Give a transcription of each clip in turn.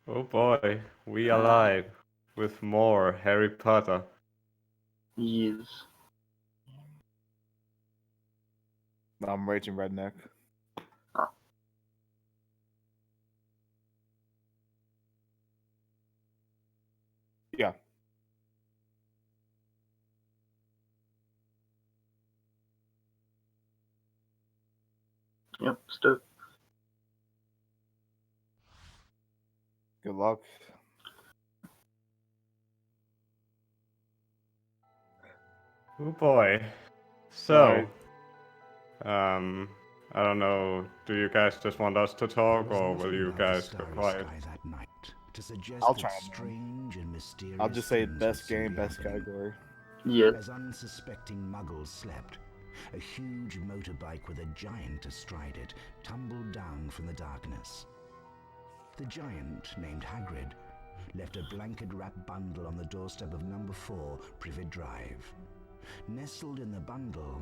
Oh boy, we are live with more Harry Potter. Yes. I'm Raging Redneck. Oh, Yeah. yep, still. Good luck. Oh boy. So, I don't know, do you guys just want us to talk or will you guys go quiet? That night to suggest I'll that try it, man. strange and mysterious I'll just say things best would soon game, be best happening. category. Yeah. As unsuspecting muggles slept, a huge motorbike with a giant astride it tumbled down from the darkness. The giant, named Hagrid, left a blanket-wrapped bundle on the doorstep of number 4 Privet Drive. Nestled in the bundle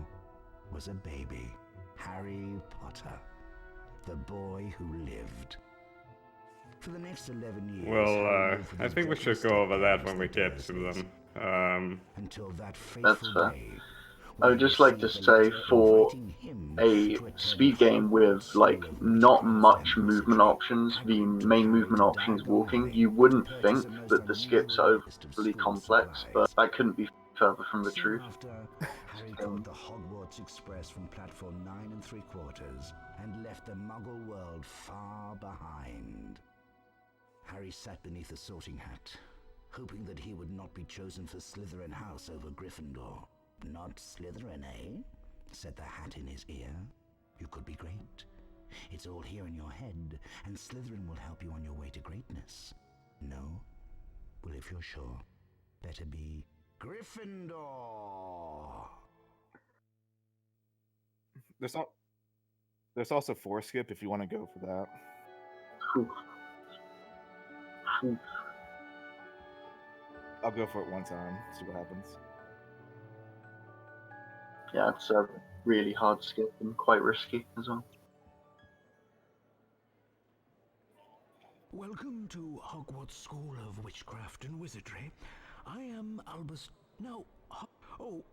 was a baby, Harry Potter, the boy who lived. For the next 11 years, Well, Harry lived with I his think we broken should go over that stepparents, when the we get to Dursleys, them. until that That's fateful fair. day I when would he just like to received a say letter for inviting him a to attend speed game with Hogwarts like School of not Witchcraft much and movement Wizardry. options, the Hagrid took main Harry movement to option is Diagon walking, Alley you to wouldn't purchase think a most that the skips unusual are list of overly school complex, but supplies. that couldn't be further from the Soon truth. after, Harry caught the Hogwarts Express from platform 9 3/4 and left the Muggle world far behind. Harry sat beneath a sorting hat, hoping that he would not be chosen for Slytherin House over Gryffindor. Not Slytherin, eh? Said the hat in his ear. You could be great. It's all here in your head, and Slytherin will help you on your way to greatness. No? Well, if you're sure, better be Gryffindor. There's also Foreskip if you want to go for that. Whew. Whew. I'll go for it one time, see what happens. Yeah, it's a really hard skip and quite risky as well. Welcome to Hogwarts School of Witchcraft and Wizardry. I am Albus. No. Oh,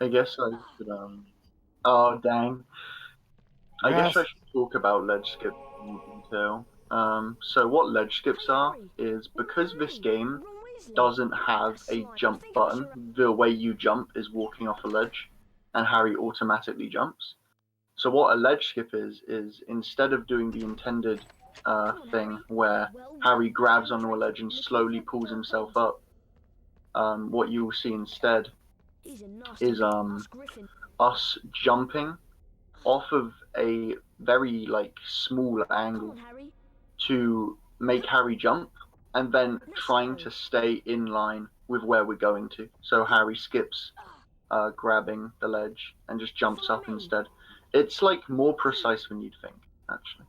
I guess I should oh dang. I guess I Yes. should talk about ledge skip in detail. So what ledge skips are is because this game doesn't have a jump button, the way you jump is walking off a ledge, and Harry automatically jumps. So what a ledge skip is instead of doing the intended thing where Harry grabs onto a ledge and slowly pulls himself up, what you will see instead is us jumping off of a very like small angle to make Harry jump and then trying to stay in line with where we're going to. So Harry skips grabbing the ledge and just jumps up instead. It's like more precise than you'd think, actually.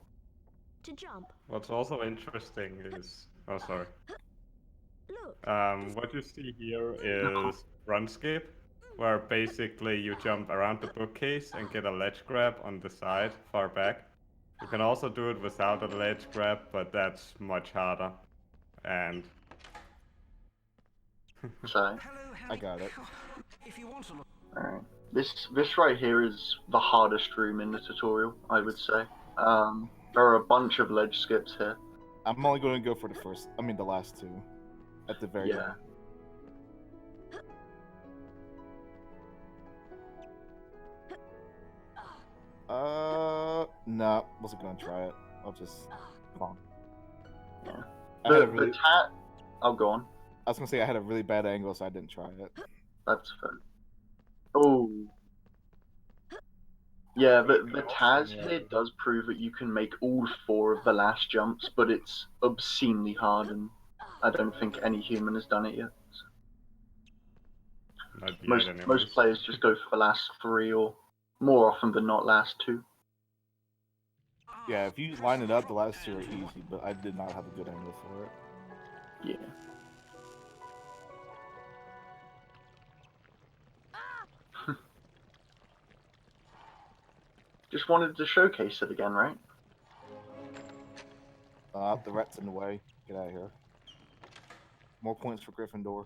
What's also interesting is, oh sorry, what you see here is run skip, where basically you jump around the bookcase and get a ledge grab on the side, far back. You can also do it without a ledge grab, but that's much harder. And So, I got it. alright. This right here is the hardest room in the tutorial, I would say. There are a bunch of ledge skips here. I'm only going to go for the last two. At the very Yeah. end. No, wasn't going to try it. I'll just... Come on. Yeah. I had a The tat. Oh, go on. I was going to say I had a really bad angle, so I didn't try it. That's fair. Oh. Yeah, the Taz here does prove that you can make all 4 of the last jumps, but it's obscenely hard, and I don't think any human has done it yet. not yet Most anyways. players just go for the last 3, or more often than not, last 2. Yeah, if you line it up, the last two are easy, but I did not have a good angle for it. Yeah. Just wanted to showcase it again, right? The rat's in the way. Get out of here. More points for Gryffindor.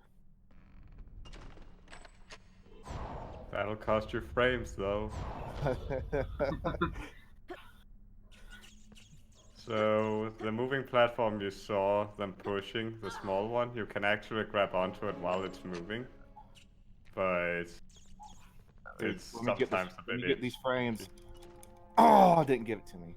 That'll cost you frames, though. So, the moving platform you saw them pushing, the small one, you can actually grab onto it while it's moving. But it's Let sometimes a me bit get these frames. itchy. Oh, didn't give it to me.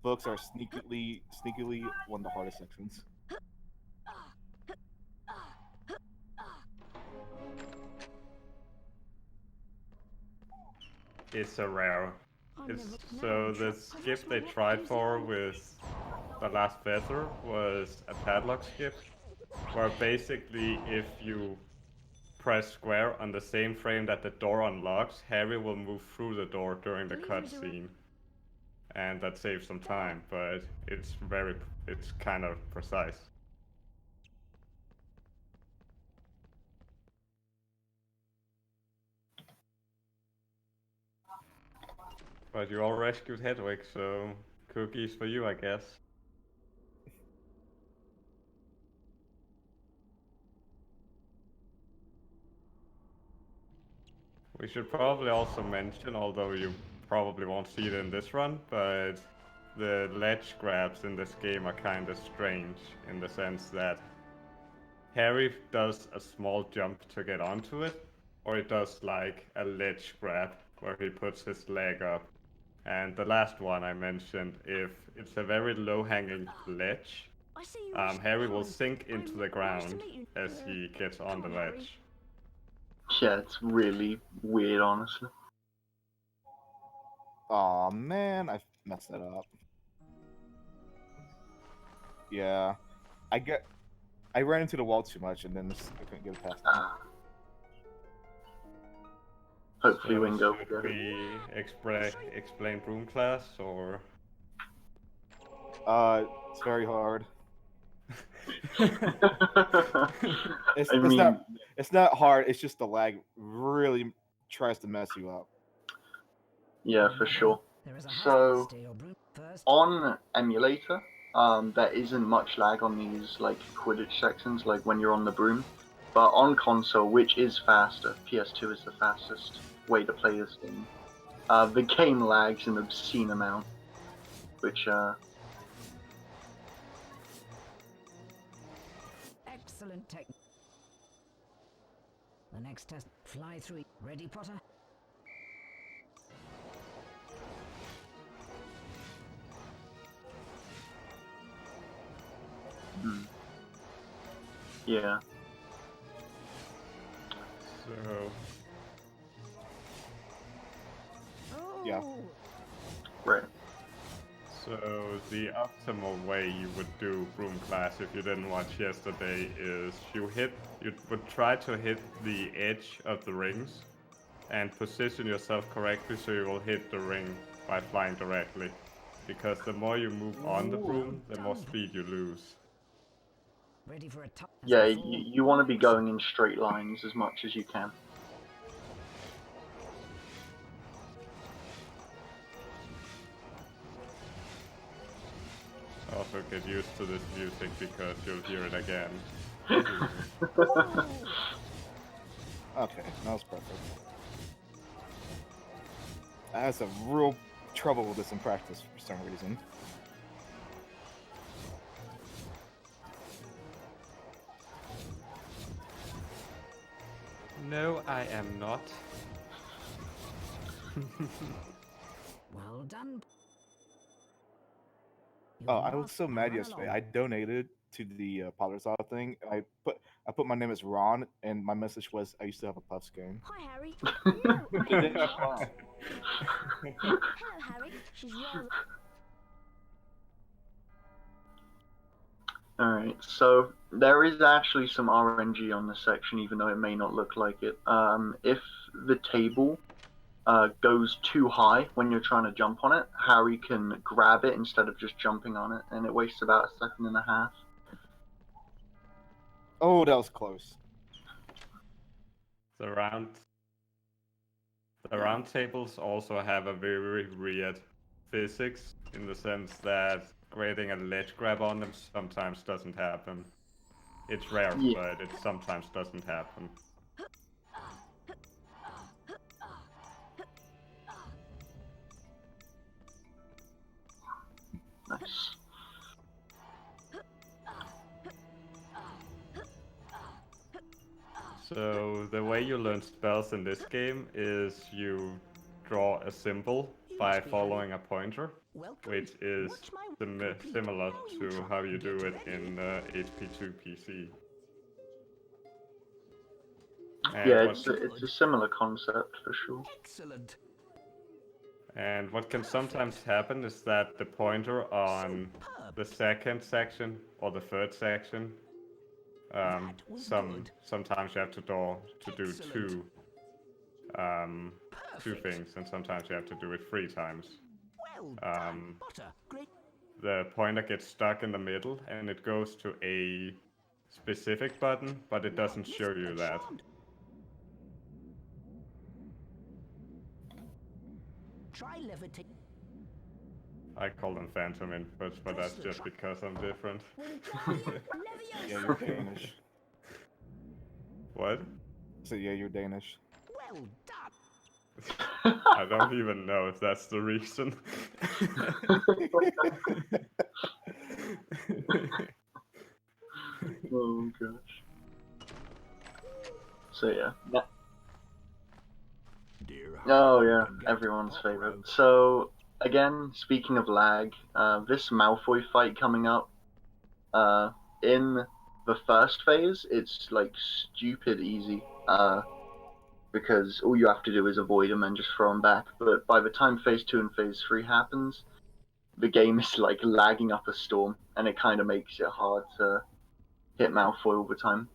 Books are sneakily one of the hardest sections. It's a rare. So the skip they tried for with the last feather was a padlock skip, where basically if you press square on the same frame that the door unlocks, Harry will move through the door during the cutscene. And that saves some time, but it's kind of precise. But you all rescued Hedwig, so cookies for you, I guess. We should probably also mention, although you probably won't see it in this run, but the ledge grabs in this game are kind of strange in the sense that Harry does a small jump to get onto it, or he does like a ledge grab where he puts his leg up. And the last one I mentioned, if it's a very low-hanging ledge, Harry will sink into the ground as he gets on the ledge. Yeah, it's really weird, honestly. Aw, man, I messed that up. Yeah, I ran into the wall too much, and then I couldn't get past it. Hopefully, So Wingo. should we explain Broom Class, or? It's very hard. I mean, it's not hard. It's just the lag really tries to mess you up. yeah, for sure. So on emulator, there isn't much lag on these like Quidditch sections, like when you're on the broom. But on console, which is faster, PS2 is the fastest way to play this game. The game lags an obscene amount, which Excellent technique. The next test, fly through. Ready, Potter? yeah. So Yeah. Right. So the optimal way you would do Broom Class if you didn't watch yesterday is you would try to hit the edge of the rings and position yourself correctly so you will hit the ring by flying directly. Because the more you move on the broom, the more speed you lose. Ready for a Yeah, you want to be going in straight lines as much as you can. Also get used to this music because you'll hear it again. Okay, that was perfect. I had some real trouble with this in practice for some reason. No, I am not. Well done. Oh, I was so mad yesterday. I donated to the Potterthon thing. I put my name as Ron, and my message was I used to have a Puffs game. Hi, Harry. No, I am not. Fine. Hello, Harry. She's rather... Alright, so there is actually some RNG on this section, even though it may not look like it. If the table goes too high when you're trying to jump on it, Harry can grab it instead of just jumping on it, and it wastes about a second and a half. Oh, that was close. The round tables also have a very weird physics in the sense that creating a ledge grab on them sometimes doesn't happen. It's rare, Yeah. but it sometimes doesn't happen. Nice. So the way you learn spells in this game is you draw a symbol by following a pointer, which is similar to how you do it in HP2 PC. And Yeah, what it's a similar concept for sure. Excellent. And what can sometimes happen is that the pointer on the second section or the third section, sometimes you have to draw to do two things, and sometimes you have to do it 3 times. Well done, Potter. Great. The pointer gets stuck in the middle, and it goes to a specific button, but it doesn't show you that. Try levitate. I call them phantom inputs, but that's just because I'm different. Yeah, you're Danish. What? So yeah, you're Danish. Well done. I don't even know if that's the reason. Oh gosh. So yeah. Oh yeah, everyone's favorite. So again, speaking of lag, this Malfoy fight coming up, in the first phase, it's like stupid easy, because all you have to do is avoid him and just throw him back. But by the time phase 2 and phase 3 happens, the game is like lagging up a storm, and it kind of makes it hard to hit Malfoy all the time.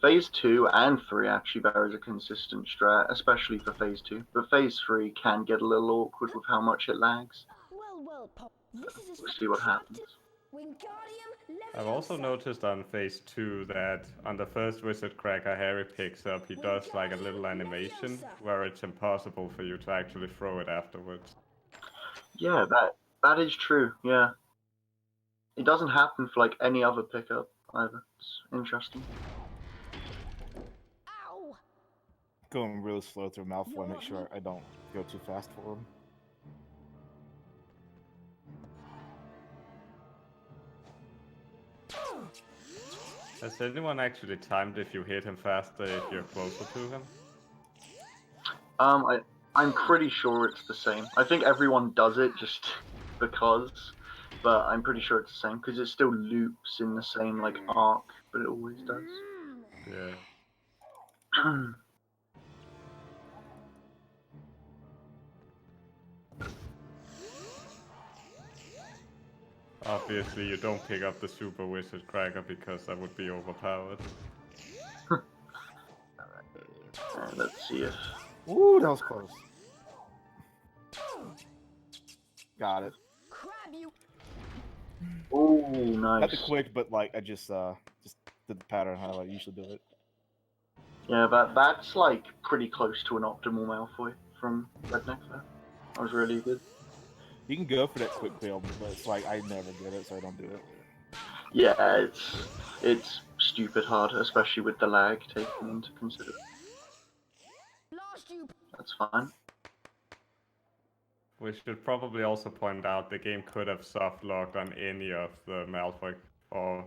Phase 2 and 3 actually there is a consistent strat, especially for phase 2. But phase 3 can get a little awkward with how much it lags. Well, Pop. This is We'll see what happens. Wingardium I've also noticed on phase 2 that on the first wizard cracker Harry picks up, he does like a little animation where it's impossible for you to actually throw it afterwards. Yeah, that is true, yeah. It doesn't happen for like any other pickup either. It's interesting. Ow! Going really slow through Malfoy, make sure I don't go too fast for him. Has anyone actually timed if you hit him faster if you're closer to him? I'm pretty sure it's the same. I think everyone does it just because, but I'm pretty sure it's the same because it still loops in the same like arc, but it always does. Yeah. Obviously, you don't pick up the super wizard cracker because that would be overpowered. Let's see if. Ooh, that was close. Got it. Crab you! Oh, Not nice. the quick, but like I just did the pattern how I usually do it. Yeah, that's like pretty close to an optimal Malfoy from Redneck there. That was really good. You can go for that quick build, but it's like I never get it, so I don't do it. Yeah, it's stupid hard, especially with the lag taken into consideration. Lost you! That's fine. We should probably also point out the game could have soft locked on any of the Malfoy or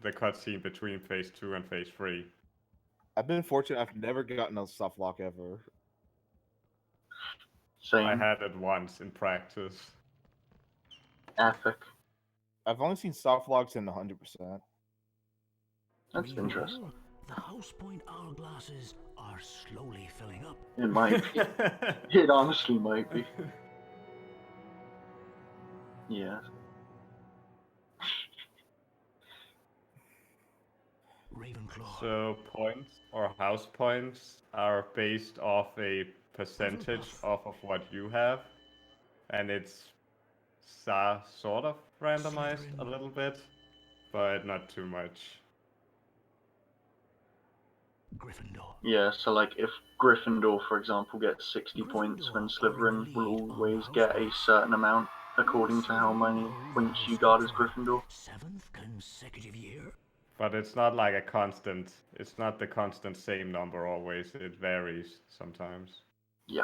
the cutscene between phase 2 and phase 3. I've been fortunate; I've never gotten a soft lock ever. Same. I had it once in practice. Epic. I've only seen soft locks in 100%. That's interesting. The house point hourglasses are slowly filling up. It might be. It honestly might be. Yeah. Ravenclaw. So points or house points are based off a percentage off of what you have, and it's sort of randomized a little bit, but not too much. Gryffindor. Yeah, so like if Gryffindor, for example, gets 60 points, then Slytherin will always get a certain amount according to how many points you got as Gryffindor. 7th consecutive year. But it's not like a constant, it's not the constant same number always, it varies sometimes. Yeah.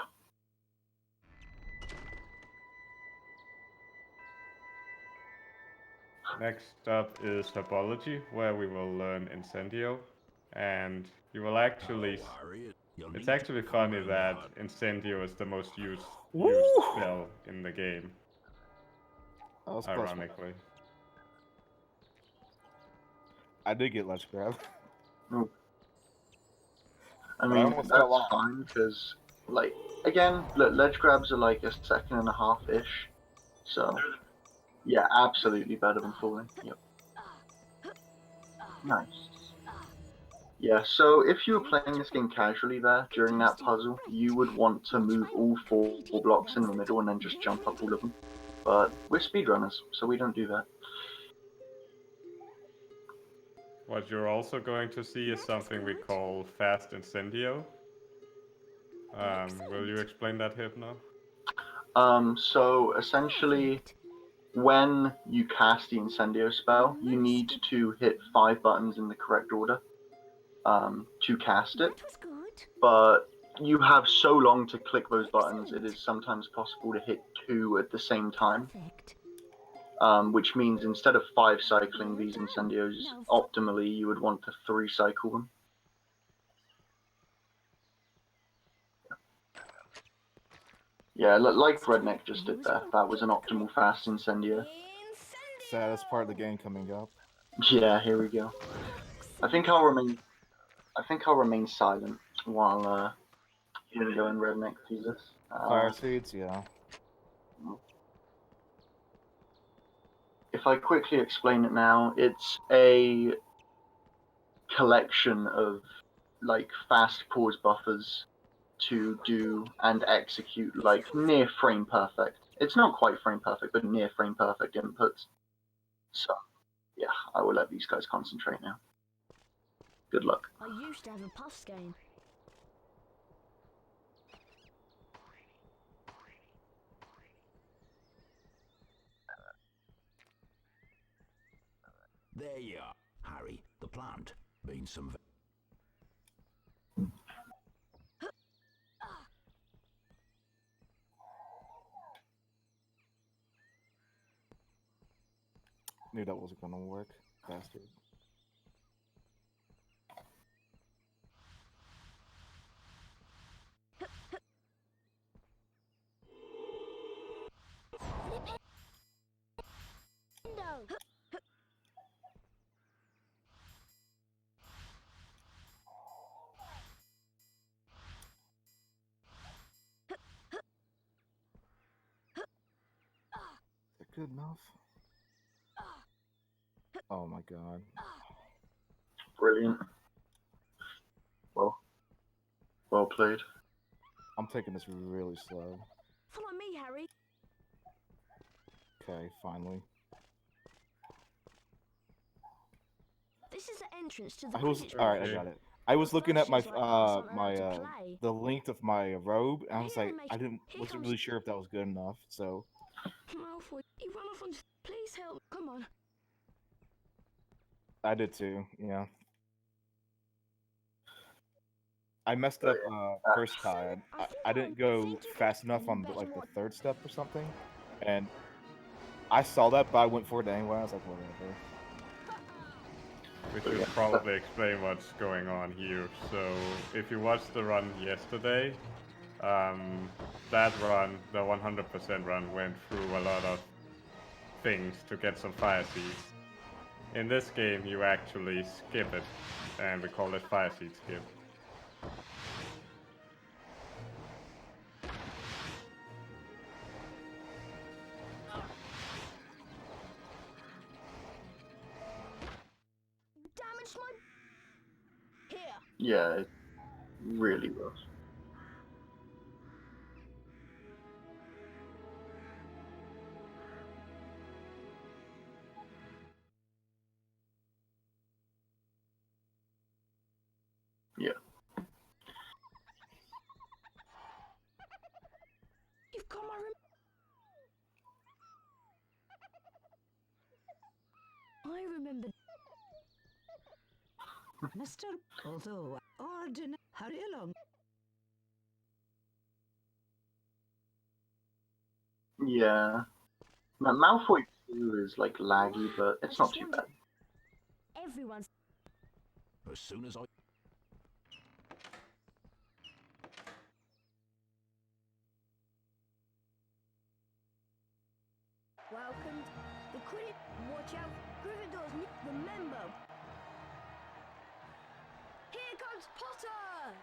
Next up is Herbology, where we will learn Incendio. And you will actually, it's actually funny that Incendio is the most used spell in the game, That was close. ironically. I did get Let's Grab. I I mean, almost fell that's off. fine, because, like, again, ledge grabs are like a second and a half-ish. So, yeah, absolutely better than falling. Yep. Nice. Yeah, so if you were playing this game casually there, during that puzzle, you would want to move all 4 blocks in the middle and then just jump up all of them. But we're speedrunners, so we don't do that. What you're also going to see is something we call Fast Incendio. Will you explain that, Hypno? So essentially, when you cast the Incendio spell, you need to hit 5 buttons in the correct order to cast it. But you have so long to click those buttons, it is sometimes possible to hit 2 at the same time. Which means instead of 5 cycling these Incendios, optimally you would want to 3 cycle them. Yeah, like Redneck just did there. That was an optimal fast Incendio. Saddest part of the game coming up. Yeah, here we go. I think I'll remain silent while Dylwingo and Redneck do this. Fire seeds, yeah. If I quickly explain it now, it's a collection of like fast pause buffers to do and execute like near frame perfect. It's not quite frame perfect, but near frame perfect inputs. So yeah, I will let these guys concentrate now. Good luck. I used to have a puffs game. There you are, Harry. The plant means some. Knew that wasn't gonna work. Bastard. Is that good enough? Oh my god. Brilliant. Well played. I'm taking this really slow. Follow me, Harry. Okay, finally. This is the entrance to the I was Quidditch alright. I pitch. got it. I was looking at my First, she's like, "Us aren't allowed to play." the length of my robe, and I was Here, like, mate. I Here wasn't comes- really sure if that was good enough. So Malfoy, he ran off on. Please help. Come on. I did too. Yeah. I messed up first time. I didn't go fast enough on the, like the 3rd step or something, and I saw that, but I went for it anyway. I was like, whatever. We should probably explain what's going on here. So, if you watched the run yesterday, that run, the 100% run, went through a lot of things to get some fire seeds. In this game, you actually skip it, and we call it fire seed skip. Damaged my. Here. Yeah, it really was. Yeah. Come on, I remember. Mr. Although, ordinary. Hurry along. Yeah. Malfoy 2 is like laggy, but it's not too bad. Everyone's. As soon as I... Welcome. The Quidditch. Watch out. Gryffindor's new. Remember. Here comes Potter.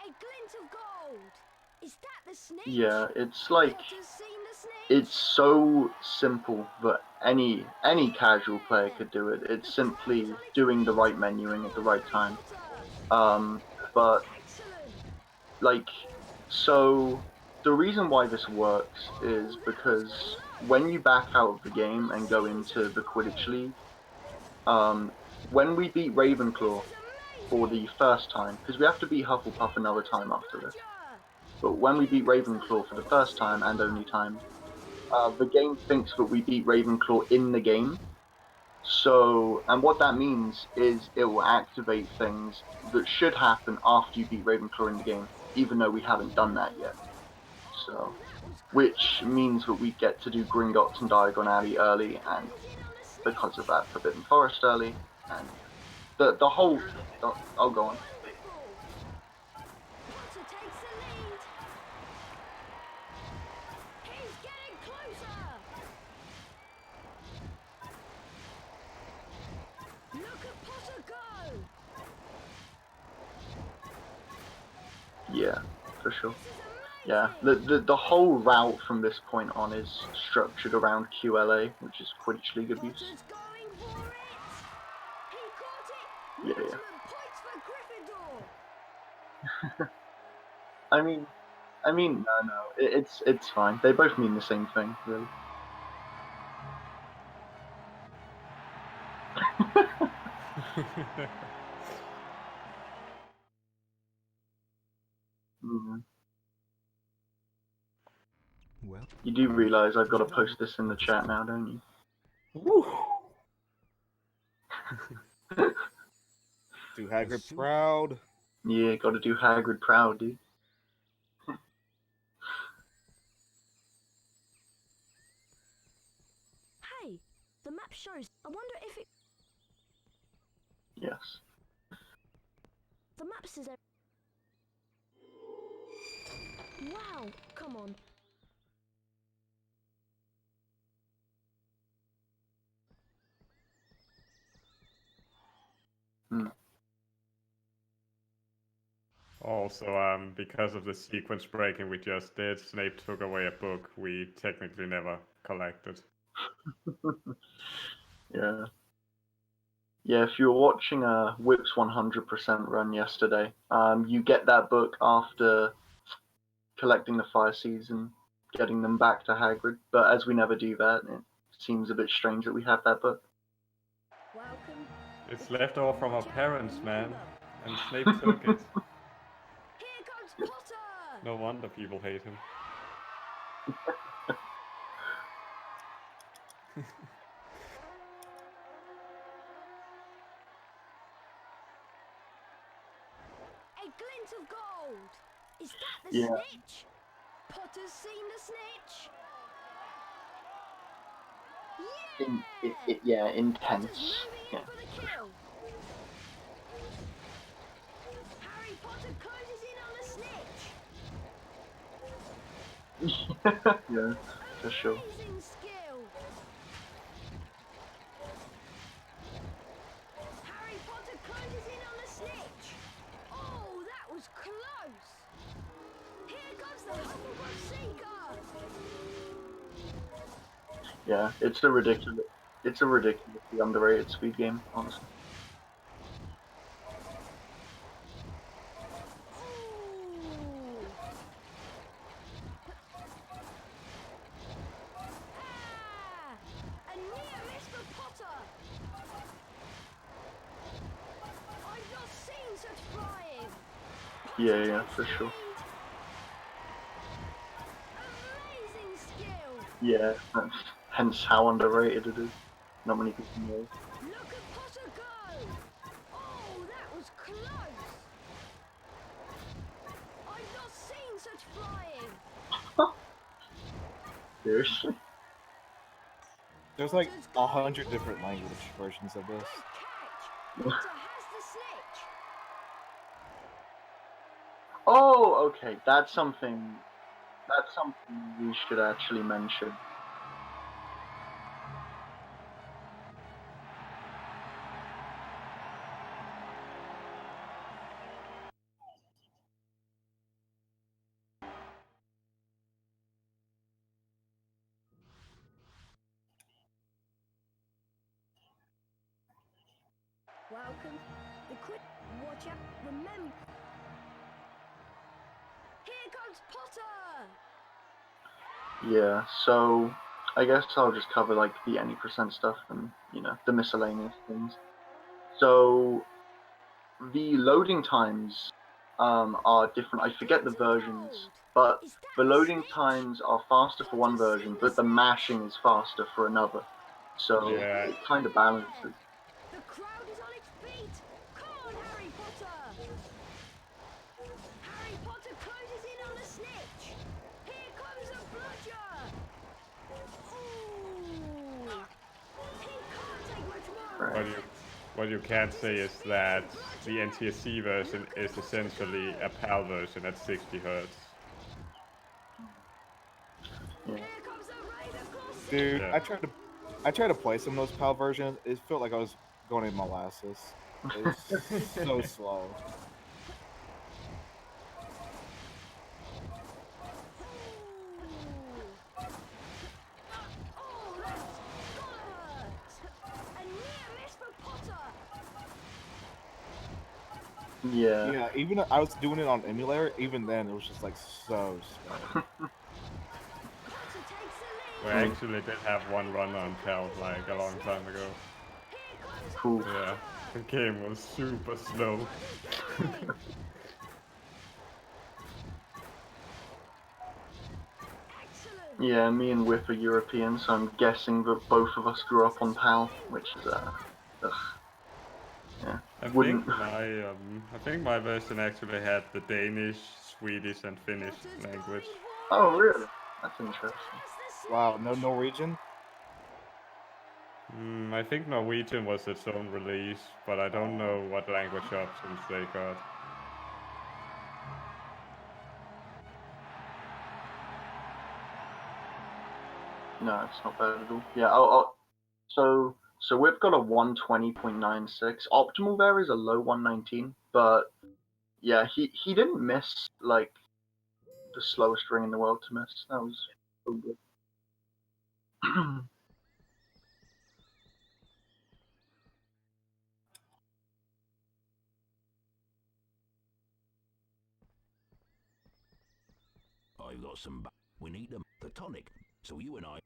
A glint of gold. Is that the snitch? Yeah, it's like Potter's seen the snitch. it's so simple that any casual player could do it. It's simply doing the right menuing at the right time. But Excellent. like, so the reason why this works is because when you back out of the game and go into the Quidditch League, when we beat Ravenclaw for the first time, because we have to beat Hufflepuff another time after this, but when we beat Ravenclaw for the first time and only time, the game thinks that we beat Ravenclaw in the game. So, and what that means is it will activate things that should happen after you beat Ravenclaw in the game, even though we haven't done that yet. So, which means that we get to do Gringotts and Diagon Alley early, and because of that, Forbidden Forest early, and the whole. I'll go on. Potter takes the lead. He's getting closer. Look at Potter go. Yeah, for sure. This is Yeah, amazing. the whole route from this point on is structured around QLA, which is Quidditch League abuse. Potter's going for it. He caught it. Yeah, yeah. Maximum points for Gryffindor. I mean, no, it's fine. They both mean the same thing, really. Mhm. Well, You do realize I've got to post this in the chat now, don't you? Woo! Do Hagrid proud. Yeah, got to do Hagrid proud, dude. Hey, the map shows. I wonder if it. Yes. The map says. Wow, come on. Hmm. Also, because of the sequence breaking we just did, Snape took away a book we technically never collected. Yeah. Yeah, if you were watching Whip's 100% run yesterday, you get that book after collecting the Fire Seeds and getting them back to Hagrid. But as we never do that, it seems a bit strange that we have that book. Welcome. It's left over from our Watch out, parents, man, remember. and Snape took it. Here comes Potter. No wonder people hate him. A glint of gold. Is that the Yeah. snitch? Potter's seen the snitch. Yeah, Potter's intense. moving Yeah. in for the kill. Harry Potter closes in on the snitch. Yeah, for sure. Amazing skill. Harry Potter closes in on the snitch. Oh, that was close. Here comes the Hufflepuff Seeker. Yeah, it's a ridiculously underrated speed game, honestly. Ooh. Ah, a Yeah, for sure. Amazing skill. Yeah, that's hence how underrated it is. Not many people know. Look at Potter go. Oh, that was close. I've not seen such flying. Seriously? There's like 100 different language versions of this. Great catch. Potter has the snitch. Oh, okay. That's something. That's something we should actually mention. Welcome. The quick. Watch out. Remember. Here comes Potter. Yeah, so I guess I'll just cover like the any percent stuff and the miscellaneous things. So the loading times are different. I forget the versions, but the loading times are faster for one version, but the mashing is faster for another. So Yeah. it kind of balances. The crowd is on its feet. Come on, Harry Potter. Harry Potter closes in on the snitch. Here comes a bludger. Ooh. He can't take much more. Right. What you can't say is that the NTSC version is essentially a PAL version at 60 hertz. Yeah. Here comes the Ravenclaw. Dude, Yeah. I tried to play some of those PAL versions. It felt like I was going in molasses. It was so slow. Oh, that's gotta hurt. A near miss for Potter. Yeah. Yeah, even I was doing it on emulator. Even then, it was just like so slow. Potter takes the We lead. actually did have one run on PAL like a long time ago. Here comes Cool. Yeah, the game was super slow. going. Excellent. Yeah, me and Whip are European, so I'm guessing that both of us grew up on PAL, which is yeah. I Wouldn't. think my version actually had the Danish, Swedish, and Finnish Potter's language. going Oh, wide. really? That's Potter interesting. has the Wow, no snitch. Norwegian. I think Norwegian was its own release, but I don't know what language options they got. No, it's not bad at all. Yeah. So we've got a 120.96. Optimal there is a low 119, but yeah, he didn't miss like the slowest ring in the world to miss. That was so good. I've got some. We need the tonic. So you and I.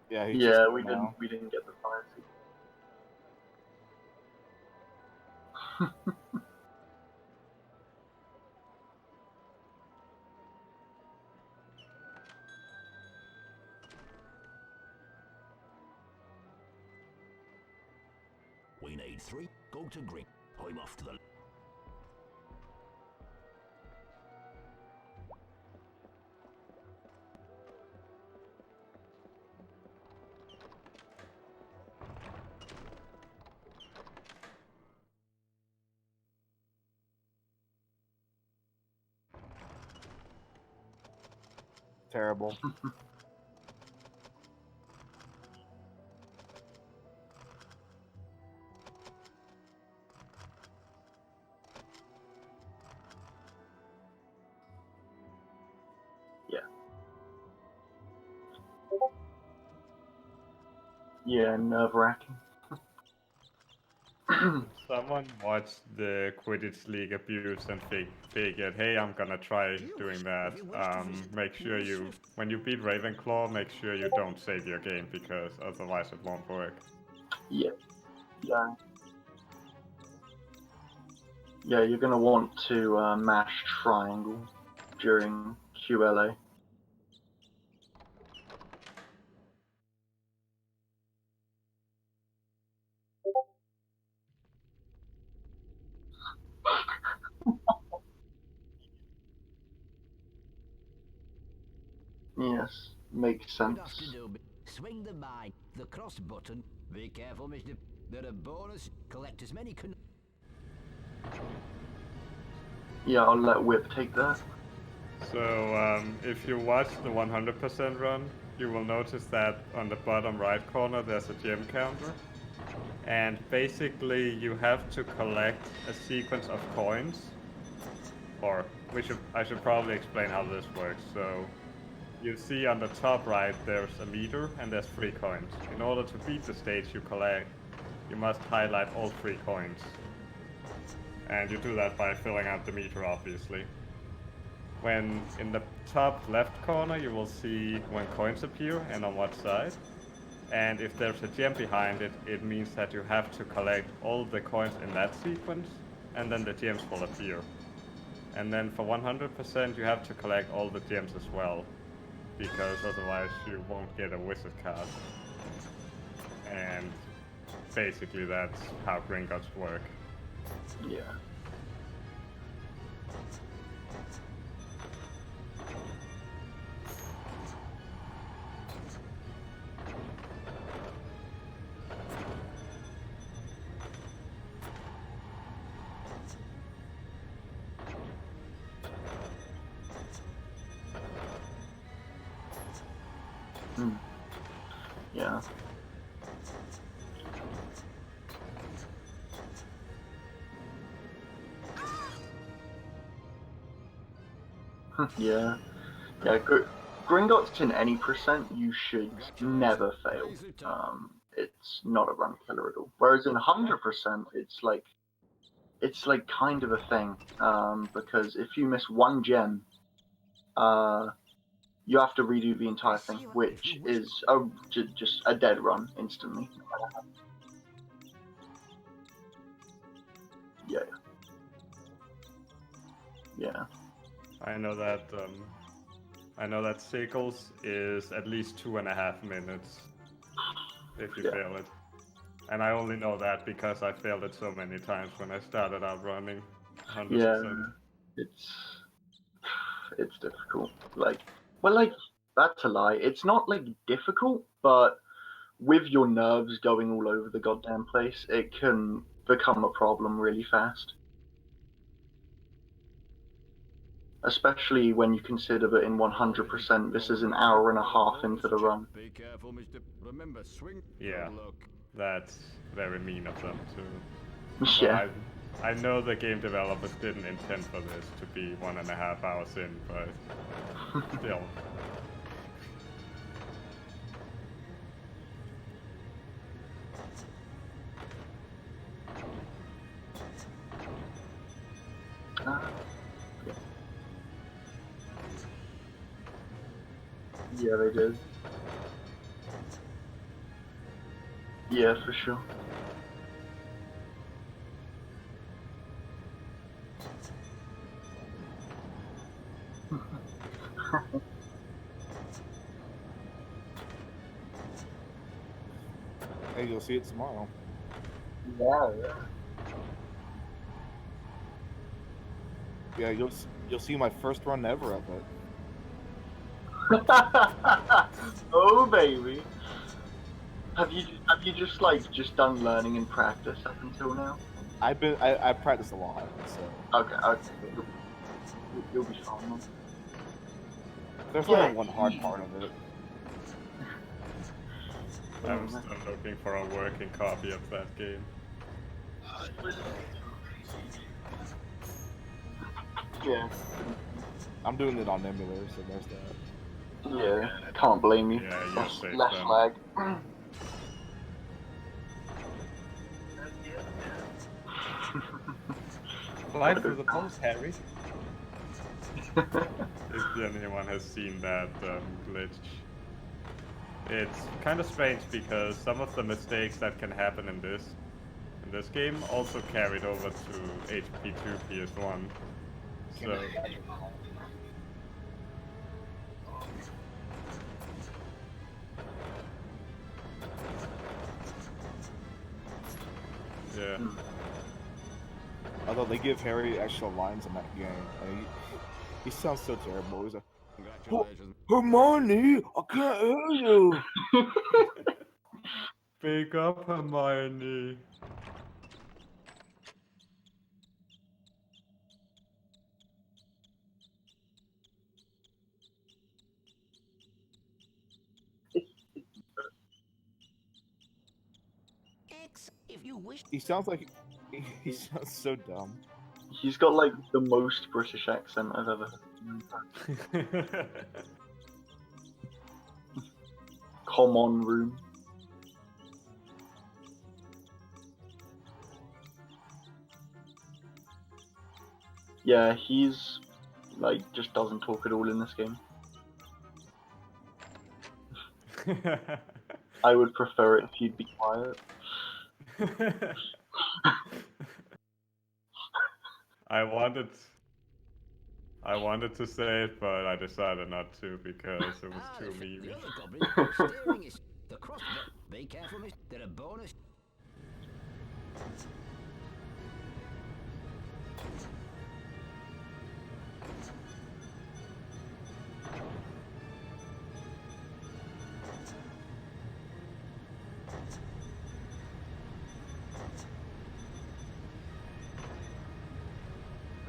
Yeah, he's Yeah, just we there now. didn't get the fire seat. We need 3. Go to green. I'm off to the. Terrible. Yeah, nerve-wracking. Someone watched the Quidditch League abuse and figured, hey, I'm gonna try doing that. Make sure when you beat Ravenclaw, make sure you don't save your game because otherwise it won't work. Yeah. Yeah, you're going to want to mash triangle during QLA. Yes, makes sense. Swing the mine, the cross button. Be careful, Mr. There are bonus. Collect as many Yeah, I'll let Whip take that. So if you watch the 100% run, you will notice that on the bottom right corner there's a gem counter. And basically you have to collect a sequence of coins. Or I should probably explain how this works. So you see on the top right there's a meter and there's 3 coins. In order to beat the stage you must highlight all 3 coins. And you do that by filling out the meter, obviously. When in the top left corner you will see when coins appear and on what side. And if there's a gem behind it, it means that you have to collect all the coins in that sequence, and then the gems will appear. And then for 100% you have to collect all the gems as well, because otherwise you won't get a wizard card. And basically that's how Gringotts work. Yeah. Yeah. Yeah. Yeah, Gringotts in any percent, you should never fail. It's not a run killer at all. Whereas in 100%, it's like kind of a thing. Because if you miss one gem, you have to redo the entire thing, which is just a dead run instantly. Yeah. Yeah. I know that Sickles is at least 2.5 minutes if you fail it. And I only know that because I failed it so many times when I started out running 100%. Yeah, it's difficult. That's a lie. It's not like difficult, but with your nerves going all over the goddamn place, it can become a problem really fast. Especially when you consider that in 100% this is an hour and a half into the run. Be careful, Mr. Remember, swing. Yeah, that's very mean of them too. Yeah. I know the game developers didn't intend for this to be 1.5 hours in, but still. Yeah, they did. Yeah, for sure. Hey, you'll see it tomorrow. Yeah. Yeah, you'll see my first run ever of it. Oh baby. Have you just done learning and practice up until now? I practiced a lot, so. Okay. You'll be fine, man. There's only one hard part of it. I'm still looking for a working copy of that game. Yeah. I'm doing it on emulator, so there's that. Yeah, can't blame you. Yeah, you're safe Less then. lag. Slide through the post, Harry. If anyone has seen that glitch. It's kind of strange because some of the mistakes that can happen in this, this game also carried over to HP2 PS1. So yeah. Although they give Harry extra lines in that game. And he sounds so terrible. He's like, Hermione, I can't hear you. Pick up, Hermione. If you wish. He sounds like he sounds so dumb. He's got like the most British accent I've ever heard. Come on, room. Yeah, he's like just doesn't talk at all in this game. I would prefer it if you'd be quiet. I wanted to say it, but I decided not to because it was too mean. The other goblin steering is the crossbow. Be careful, miss. They're a bonus.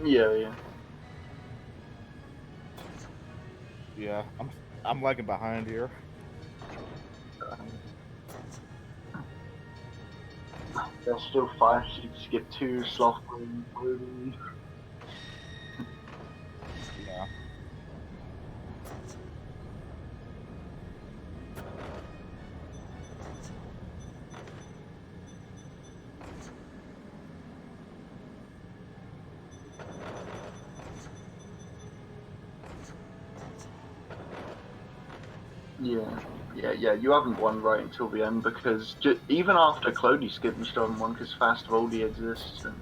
Yeah. Yeah, I'm lagging behind here. There's still 5 sheets, skip 2, sloth green. Yeah. Yeah, you haven't won right until the end because even after Clody skipped, you still haven't won because Fast Voldy exists. And...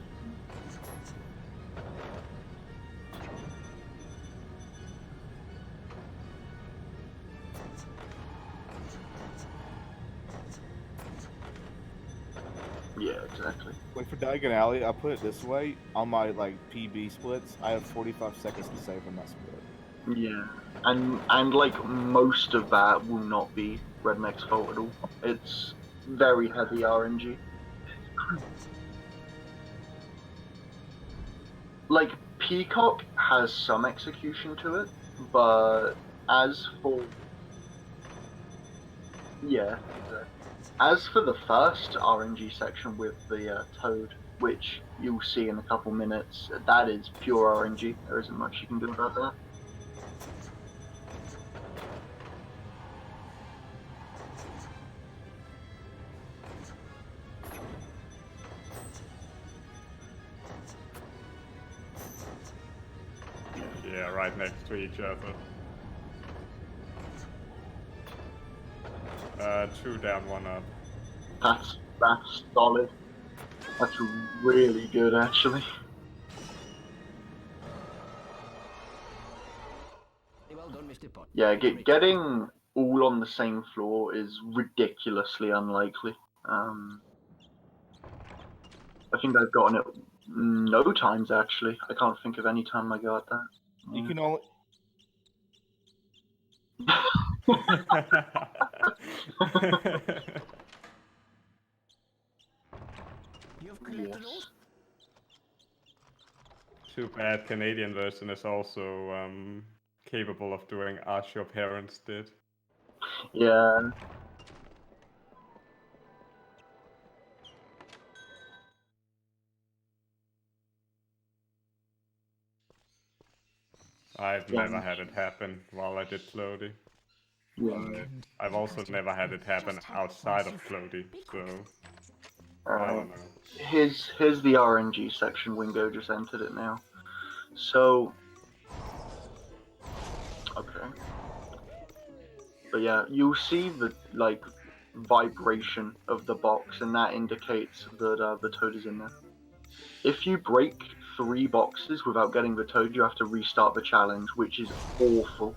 Yeah, exactly. Like for Diagon Alley, I put it this way: on my like PB splits, I have 45 seconds to save on that split. Yeah, and like most of that will not be Redneck's fault at all. It's very heavy RNG. Like Peacock has some execution to it, but as for as for the first RNG section with the Toad, which you'll see in a couple minutes, that is pure RNG. There isn't much you can do about that. Yeah, right next to each other. 2 down, 1 up. That's solid. That's really good, actually. Well done, Mr. Pot. Yeah, getting all on the same floor is ridiculously unlikely. I think I've gotten it no times, actually. I can't think of any time I got that. You can only. You've collected all. Too bad Canadian version is also capable of doing Ask Your Parents Did. Yeah. I've never had it happen while I did Clody. Yeah. I've also never had it happen outside of Clody, so I don't know. Here's the RNG section. Wingo just entered it now. So, okay. But yeah, you'll see that like vibration of the box, and that indicates that the toad is in there. If you break 3 boxes without getting the toad, you have to restart the challenge, which is awful.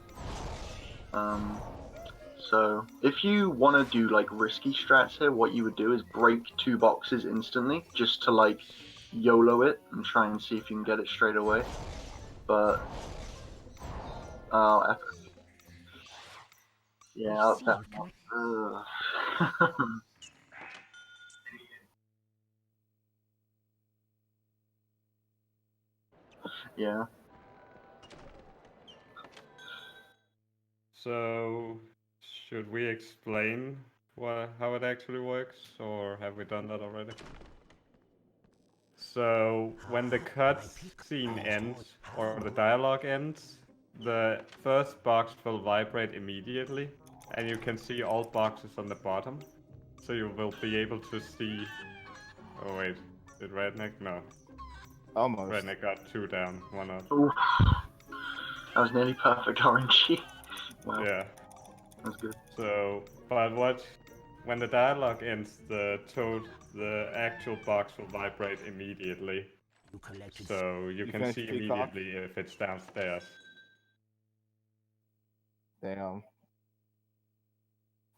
So if you want to do like risky strats here, what you would do is break 2 boxes instantly, just to like YOLO it and try and see if you can get it straight away. But yeah, I'll bet. Yeah. So, should we explain how it actually works, or have we done that already? So, when the cutscene ends, or the dialogue ends, the first box will vibrate immediately, and you can see all boxes on the bottom. So you will be able to see... Oh wait, did Redneck? No. Almost. Redneck got 2 down, 1 up. Oof. That was nearly perfect RNG. Wow. Yeah. That's good. So, but when the dialogue ends, the actual box will vibrate immediately. So you can see Peacock? immediately if it's downstairs. Damn.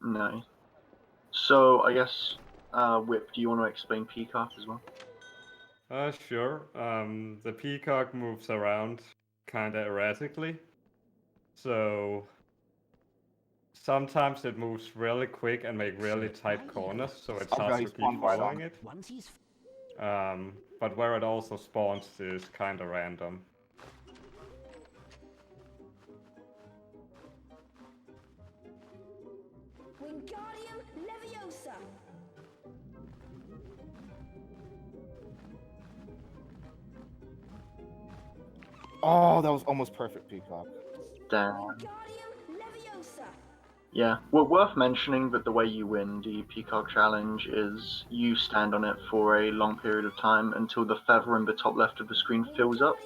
Nice. So I guess, Whip, do you want to explain Peacock as well? Sure. The peacock moves around kinda erratically. So sometimes it moves really quick and make really tight corners, so it's hard to keep following it. But where it also spawns is kinda random. Wingardium Leviosa. Oh, that was almost perfect, Peacock. Damn. Wingardium Leviosa. Yeah. Well, worth mentioning that the way you win the Peacock Challenge is you stand on it for a long period of time until the feather in the top left of the screen fills up.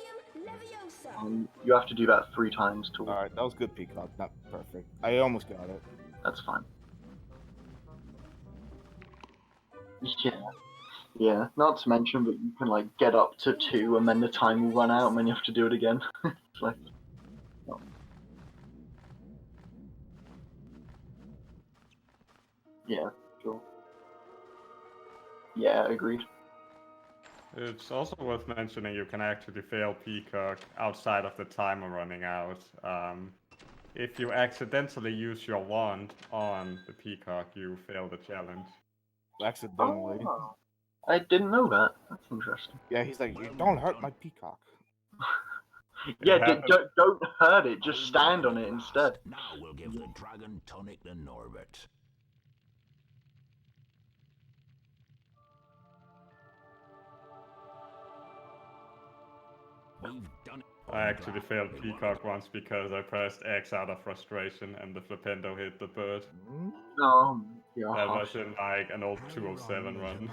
You have to do that 3 times to win. Alright, that was good, Peacock. Not perfect. I almost got it. That's fine. Yeah. Yeah. Not to mention that you can like get up to 2 and then the time will run out and then you have to do it again. It's like... oh. Yeah, sure. Yeah, agreed. It's also worth mentioning you can actually fail Peacock outside of the timer running out. If you accidentally use your wand on the Peacock, you fail the challenge. Accidentally. Oh, I didn't know that. That's interesting. Yeah, he's like, you don't hurt my Peacock. Yeah, don't hurt it. Just stand on it instead. Now we'll give the dragon tonic to Norbert. We've done it. I actually failed Peacock once because I pressed X out of frustration and the flipendo hit the bird. Oh, That gosh. was in like an old 207 run.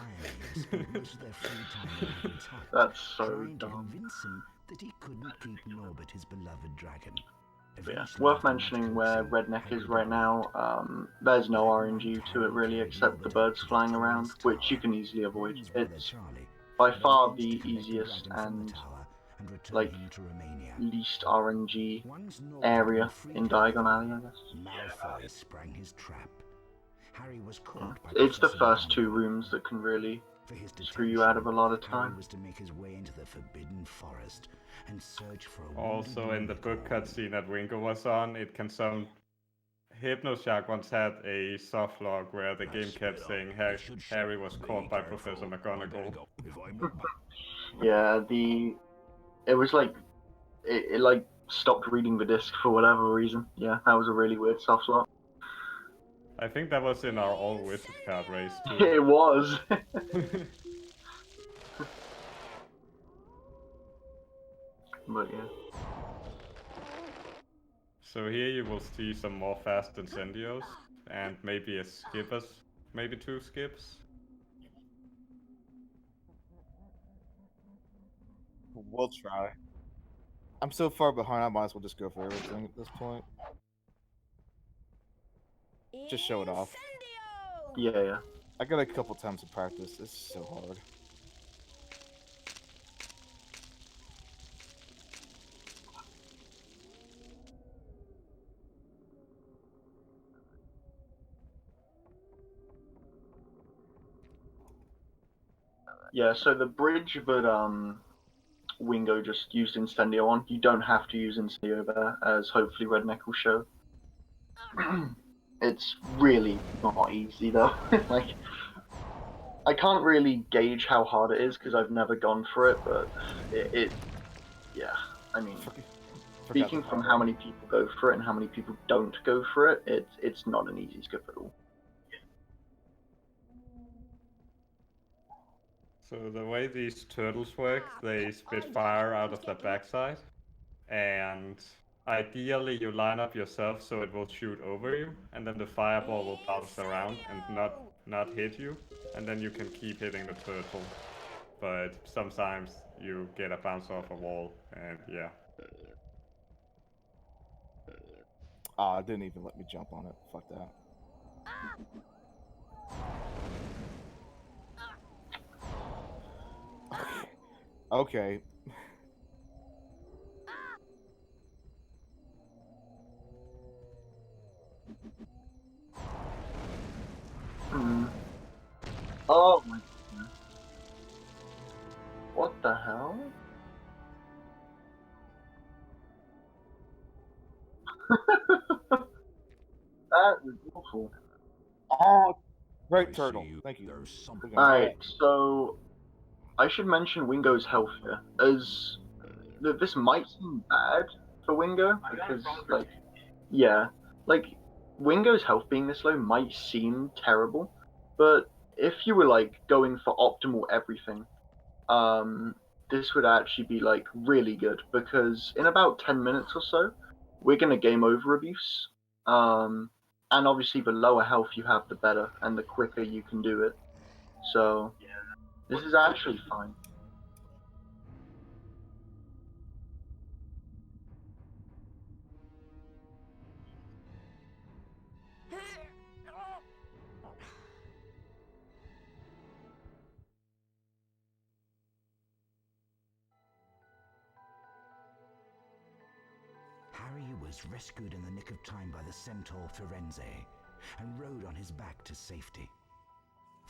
That's so dumb. That he couldn't keep Norbert his beloved dragon. Yeah. Worth mentioning where Redneck is right now. There's no RNG to it really, except the birds flying around, which you can easily avoid. It's by far the easiest and like least RNG area in Diagon Alley, I guess. Malfoy sprang his trap. Harry was caught by It's the Professor first 2 Dylwingo. rooms that can really For his screw you out of a lot of Harry time. was to make his way into the Forbidden Forest and search for a Also, wounded in the book unicorn. cutscene that Wingo was on, it can sound... Hypnoshark once had a soft log where the game kept saying Harry was caught by Professor McGonagall. Yeah, it was like it like stopped reading the disc for whatever reason. Yeah, that was a really weird soft lock. I think that was in our all wizard card race too. It was. But yeah. So here you will see some more fast incendios and maybe a skippers, maybe 2 skips. We'll try. I'm so far behind, I might as well just go for everything at this point. Just show it off. Yeah. I got a couple times to practice. It's so hard. Yeah, so the bridge that Wingo just used Incendio on, you don't have to use Incendio there, as hopefully Redneck will show. It's really not easy though. Like, I can't really gauge how hard it is because I've never gone for it, but yeah. I mean, speaking from how many people go for it and how many people don't go for it, it's not an easy skip at all. So the way these turtles work, they spit fire out of their backside, and ideally you line up yourself so it will shoot over you, and then the fireball will bounce around and not hit you, and then you can keep hitting the turtle. But sometimes you get a bounce off a wall, and yeah. Ah, it didn't even let me jump on it. Fuck that. Okay. Oh my goodness. What the hell? That was awful. Oh, great turtle. Thank you. Alright, so I should mention Wingo's health here, as this might seem bad for Wingo, because, like, yeah, like, Wingo's health being this low might seem terrible, but if you were, like, going for optimal everything, this would actually be, like, really good, because in about 10 minutes or so, we're gonna game over abuse, and obviously the lower health you have, the better, and the quicker you can do it, so this is actually fine. Harry was rescued in the nick of time by the centaur Firenze and rode on his back to safety.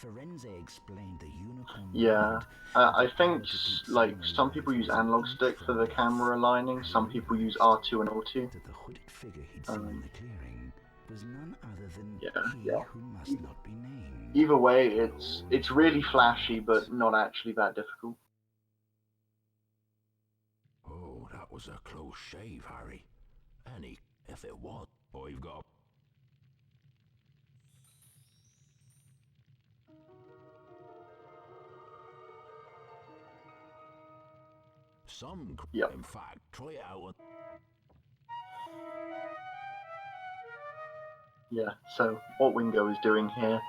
Firenze explained the unicorn. Yeah, I think like some people use analog stick for the camera aligning, some people use R2 and O2. That the hooded figure he'd seen in the clearing was none other than he yeah. who must not be named. Either way, it's really flashy, but not actually that difficult. Oh, that was a close shave, Harry. Any, if it was, I've got. Some, in fact, try it out. Yeah, so what Wingo is doing here,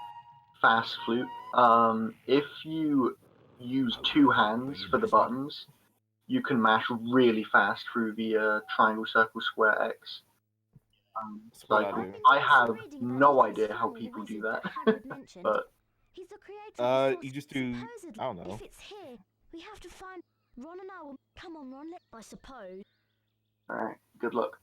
fast flute. If you use two hands for the buttons, you can mash really fast through the triangle, circle, square, X cycle. I have no idea how people do that, but he's the creator of you just do. I don't know. If it's here, we have to find Ron and I will come on, Ron. I suppose. All right, good luck.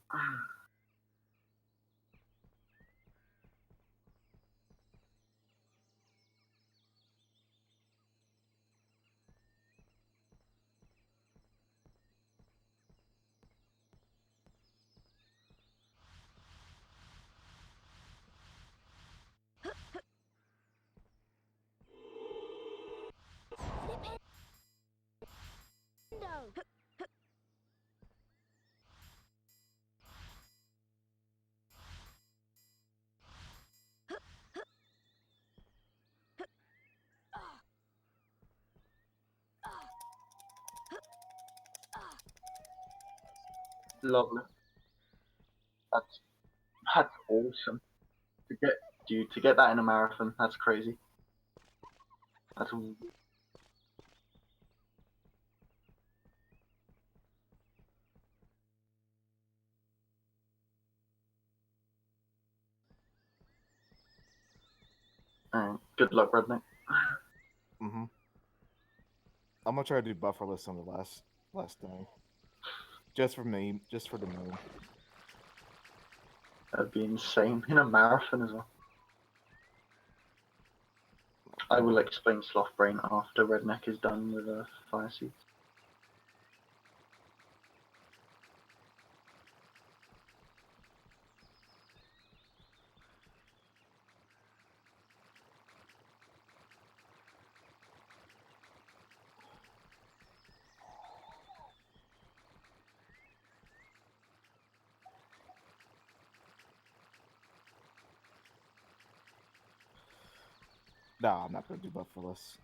Lovely. That's awesome. To get that in a marathon, that's crazy. That's Alright, good luck, Redneck. Mm-hmm. I'm gonna try to do bufferless on the last thing. Just for me, just for the meme. That'd be insane in a marathon as well. I will explain Sloth Brain after Redneck is done with Fire Seeds. No, I'm not gonna do bufferless.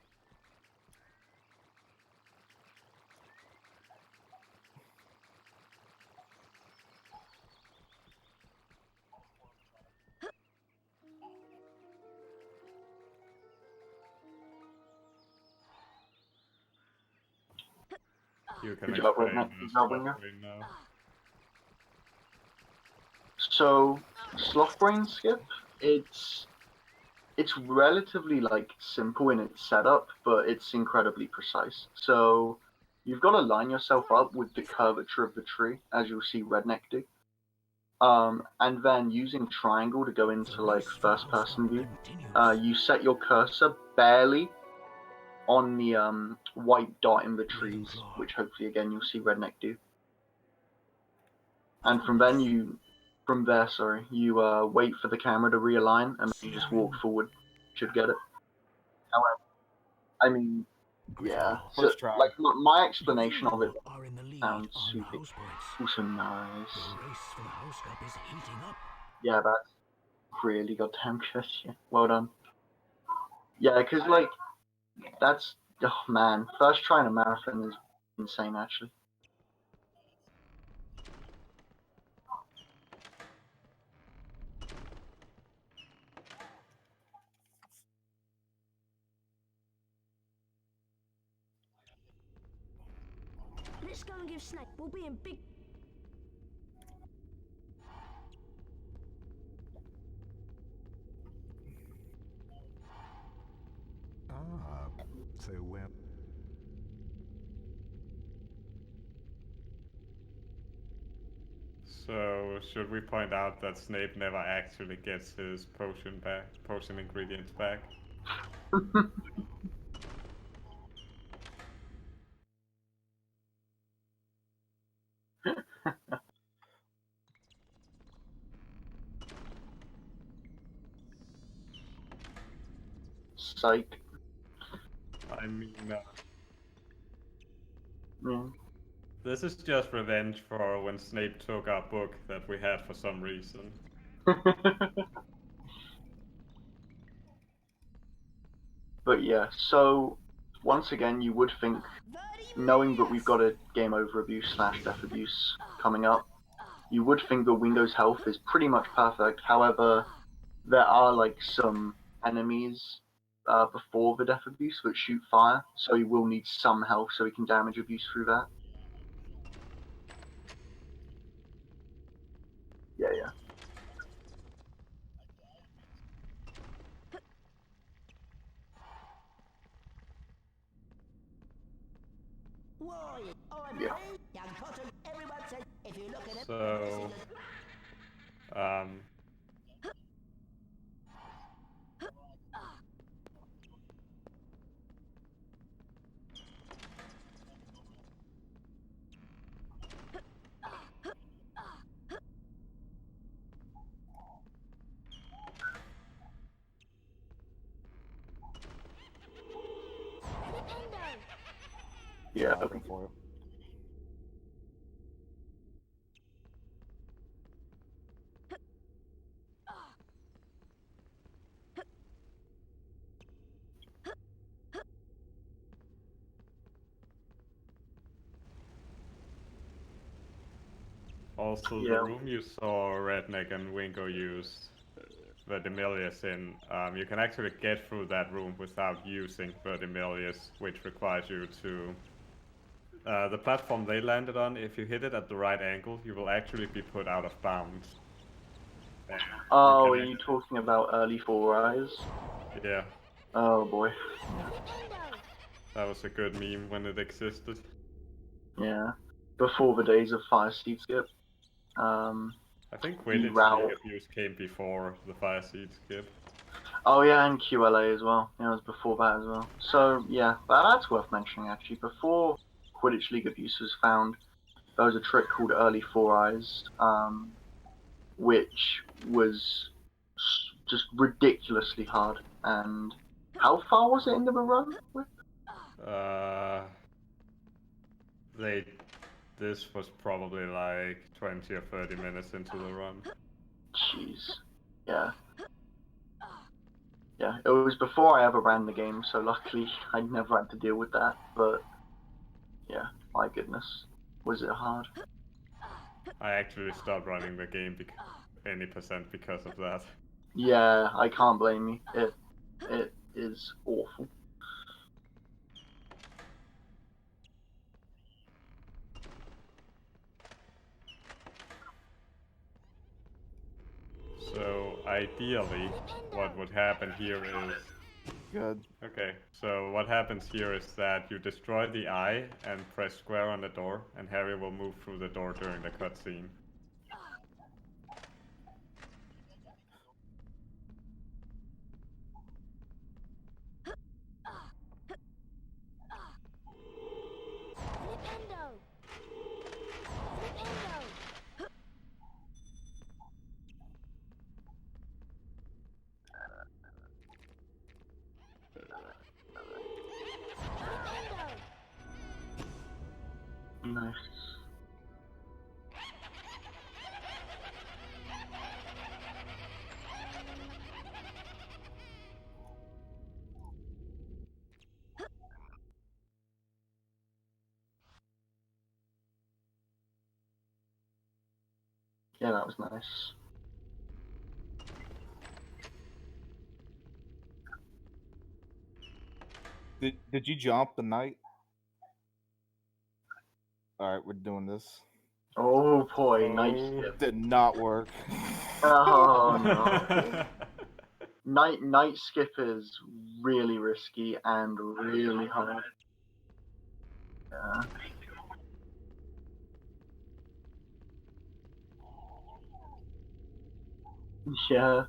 You can Good job, explain Redneck. the Good job, Sloth Winger. Brain now. So, Sloth Brain skip, it's relatively like simple in its setup, but it's incredibly precise. So you've got to line yourself up with the curvature of the tree, as you'll see Redneck do. And then using triangle to go into like first person view, you set your cursor barely on the white dot in the trees, which hopefully again you'll see Redneck do. And from there, you wait for the camera to realign, and you just walk forward. Should get it. However, I mean, yeah. So, First try. like my explanation of it are in the lead sounds on super. houseboats. Also nice. The race for the house cup is heating up. Yeah, that's really goddamn good. Yeah, well done. Yeah, because like that's oh man, first trying a marathon is insane actually. Let's go and give Snake. We'll be in big. Ah, so well. So, should we point out that Snape never actually gets his potion ingredients back? Psych. I mean, Yeah. this is just revenge for when Snape took our book that we had for some reason. But yeah, so once again, you would think, knowing that we've got a game over abuse / death abuse coming up, you would think that Wingo's health is pretty much perfect. However, there are like some enemies before the death abuse that shoot fire, so he will need some health so he can damage abuse through that. Yeah, yeah. Yeah. So, um, Yeah. I'll go for it. also the Yeah. room you saw Redneck and Wingo use Verdimillious in, you can actually get through that room without using Verdimillious, which requires you to... the platform they landed on, if you hit it at the right angle, you will actually be put out of bounds. Oh, are you talking about early Four Eyes? Yeah, Oh boy. that was a good meme when it existed. Yeah. Before the days of Fire Seed Skip. I think The Quidditch route. League Abuse came before the Fire Seed skip. Oh yeah, and QLA as well. Yeah, it was before that as well. So yeah, that's worth mentioning actually. Before Quidditch League Abuse was found, there was a trick called Early Four Eyes, which was just ridiculously hard. And how far was it into the run? Uh, they. This was probably like 20 or 30 minutes into the run. Jeez. Yeah. Yeah, it was before I ever ran the game, so luckily I never had to deal with that. But yeah, my goodness, was it hard? I actually stopped running the game any percent because of that. Yeah, I can't blame you. It is awful. So ideally, what would happen here is... Good. Okay, so what happens here is that you destroy the eye and press square on the door, and Harry will move through the door during the cutscene. Nice. Yeah, that was nice. Did you jump the knight? All right, we're doing this. Oh boy, night Oh. skip. Did not work. Oh no. Night skip is really risky and really hard. Yeah. Yeah.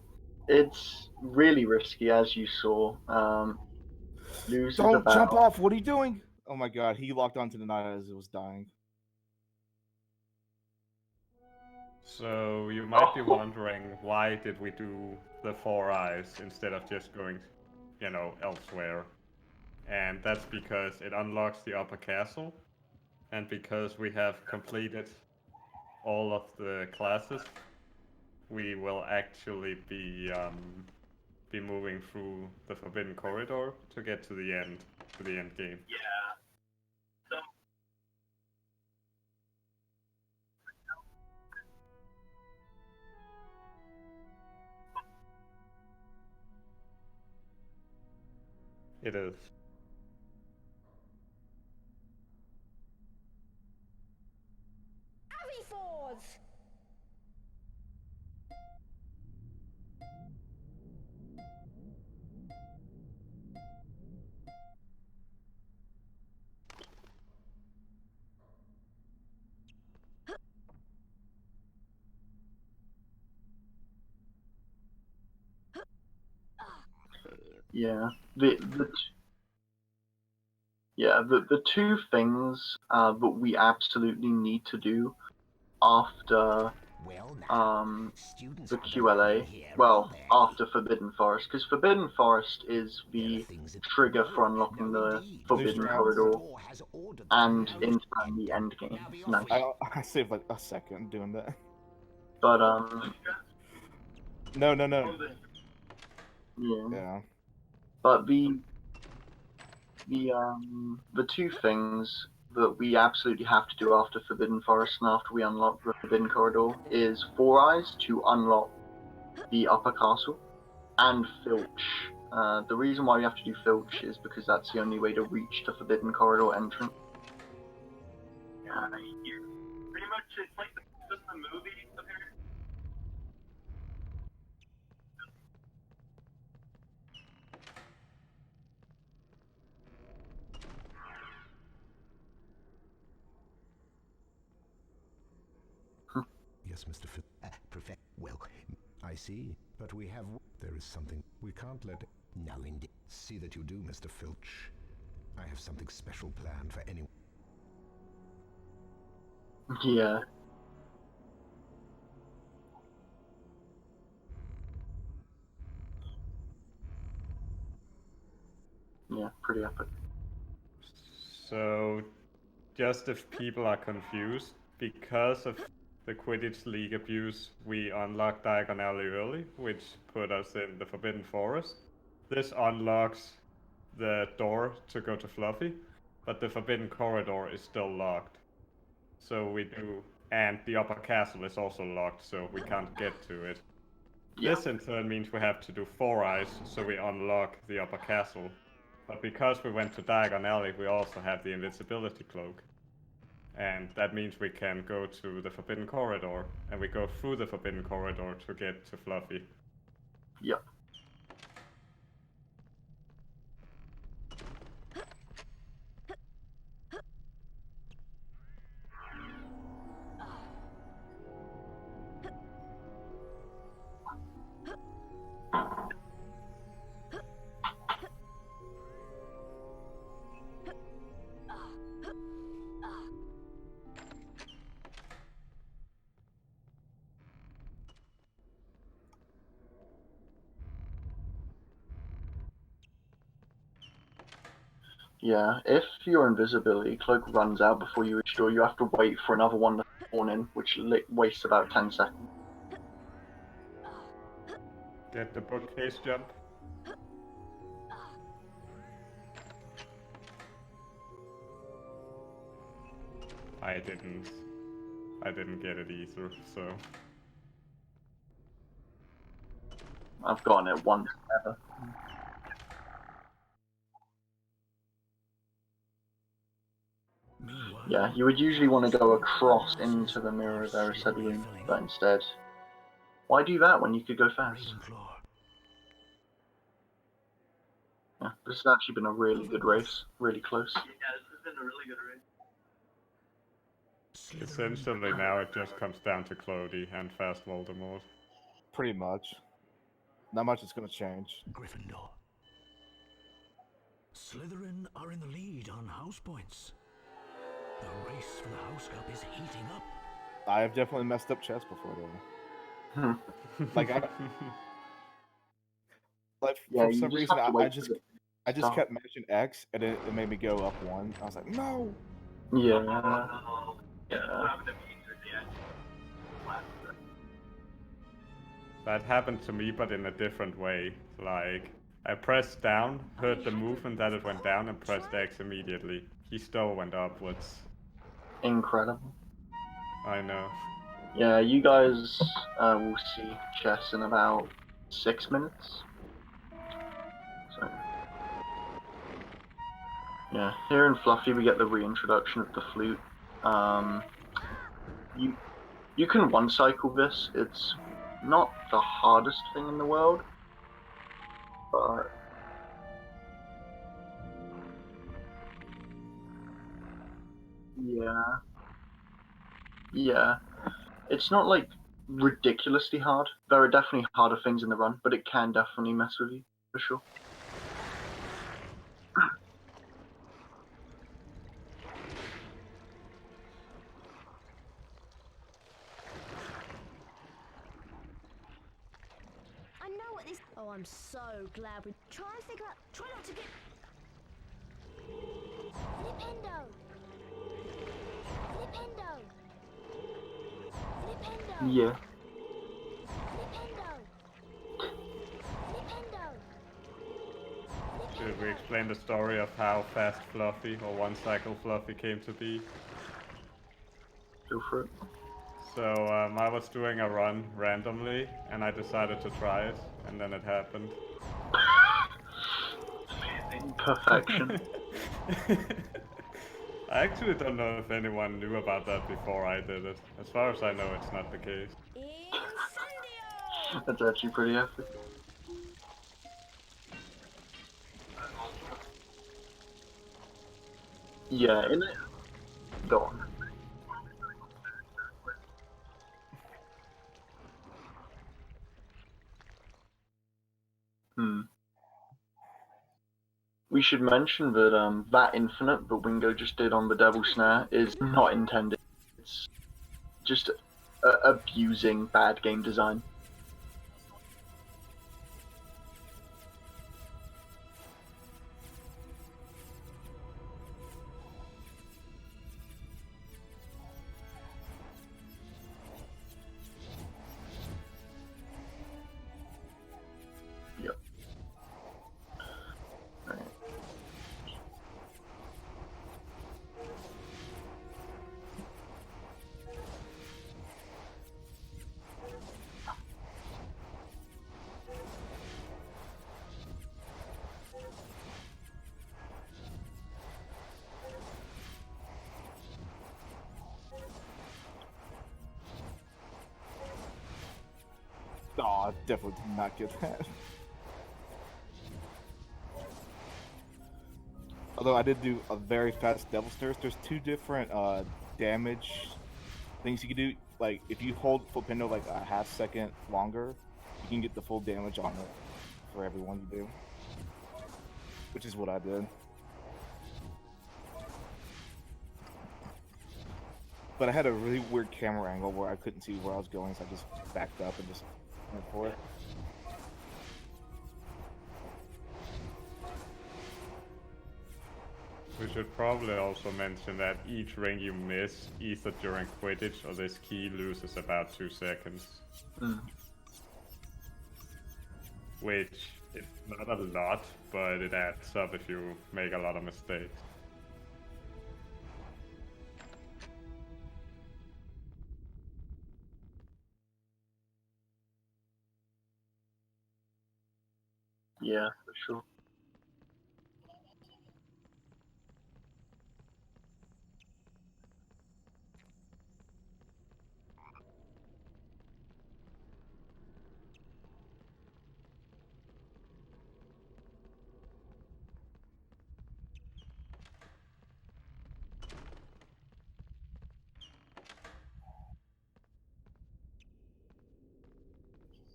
It's really risky, as you saw. Loses Don't about. jump off. What are you doing? Oh my god, he locked onto the knight as it was dying. So you might be wondering, why did we do the 4 eyes instead of just going, elsewhere? And that's because it unlocks the upper castle, and because we have completed all of the classes, we will actually be moving through the Forbidden Corridor to get to the end game. It is. Fords! Yeah. The two things that we absolutely need to do after the QLA, well, after Forbidden Forest, because Forbidden Forest is the trigger for unlocking the Forbidden Corridor and in turn the end game. Nice. I saved like a second doing that. But No. yeah. Yeah. But the two things that we absolutely have to do after Forbidden Forest and after we unlock the Forbidden Corridor is Four Eyes to unlock the Upper Castle, and Filch. The reason why we have to do Filch is because that's the only way to reach the Forbidden Corridor entrance. Pretty much, it's like just the movie. Yes, Mr. Well, I see. But we have... There is something we can't let... No, indeed. See that you do, Mr. Filch. I have something special planned for anyone. Yeah. Yeah, pretty epic. So, just if people are confused, because of the Quidditch League abuse, we unlocked Diagon Alley early, which put us in the Forbidden Forest. This unlocks the door to go to Fluffy, but the Forbidden Corridor is still locked. So we do, and the upper castle is also locked, so we can't get to it. Yeah. This in turn means we have to do 4 eyes, so we unlock the upper castle. But because we went to Diagon Alley, we also have the invisibility cloak. And that means we can go to the Forbidden Corridor, and we go through the Forbidden Corridor to get to Fluffy. Yep. Yeah, if your invisibility cloak runs out before you reach door, you have to wait for another one to spawn in, which wastes about 10 seconds. Get the bookcase jump. I didn't get it either, so... I've gotten it once ever. Yeah, you would usually want to go across into the mirror of Erised room, but instead, why do that when you could go fast? Yeah, this has actually been a really good race, really close. Yeah, this has been a really good race. Essentially now it just comes down to Clody and Fast Voldemort. Pretty much. Not much is going to change. Gryffindor. Slytherin are in the lead on house points. The race for the House Cup is heating up. I have definitely messed up chess before, though. Like, Yeah, for you some just reason, have to I wait just for the kept mashing X, and it made me go up 1. I was like, no! Yeah. Yeah. That happened to me, but in a different way. Like, I pressed down, heard the movement that it went down, and pressed X immediately. He still went upwards. Incredible. I know. Yeah, you guys will see chess in about 6 minutes. So, yeah, here in Fluffy we get the reintroduction of the flute. You can one cycle this. It's not the hardest thing in the world, but yeah, it's not like ridiculously hard. There are definitely harder things in the run, but it can definitely mess with you for sure. I know what this. Oh, I'm so glad we. Try and figure out. Try not to get. Flipendo. Flipendo. Flipendo. Yeah. Flipendo. Flipendo. Should we explain the story of how fast Fluffy, or one cycle Fluffy, came to be? Go for it. So, I was doing a run randomly, and I decided to try it, and then it happened. Perfection. I actually don't know if anyone knew about that before I did it. As far as I know, it's not the case. Incendio. That's actually pretty epic. Yeah, in it. Go on. Hmm. We should mention that that infinite that Wingo just did on the Devil Snare is not intended. It's just abusing bad game design. Yep. Right. Oh, I definitely did not get that. Although I did do a very fast Devil Stairs. There's two different damage things you can do. Like, if you hold Flipendo like a half second longer, you can get the full damage on it for every one you do. Which is what I did. But I had a really weird camera angle where I couldn't see where I was going, so I just backed up and just went for it. We should probably also mention that each ring you miss, either during Quidditch or this key, loses about 2 seconds. Mm. Which is not a lot, but it adds up if you make a lot of mistakes. Yeah, for sure.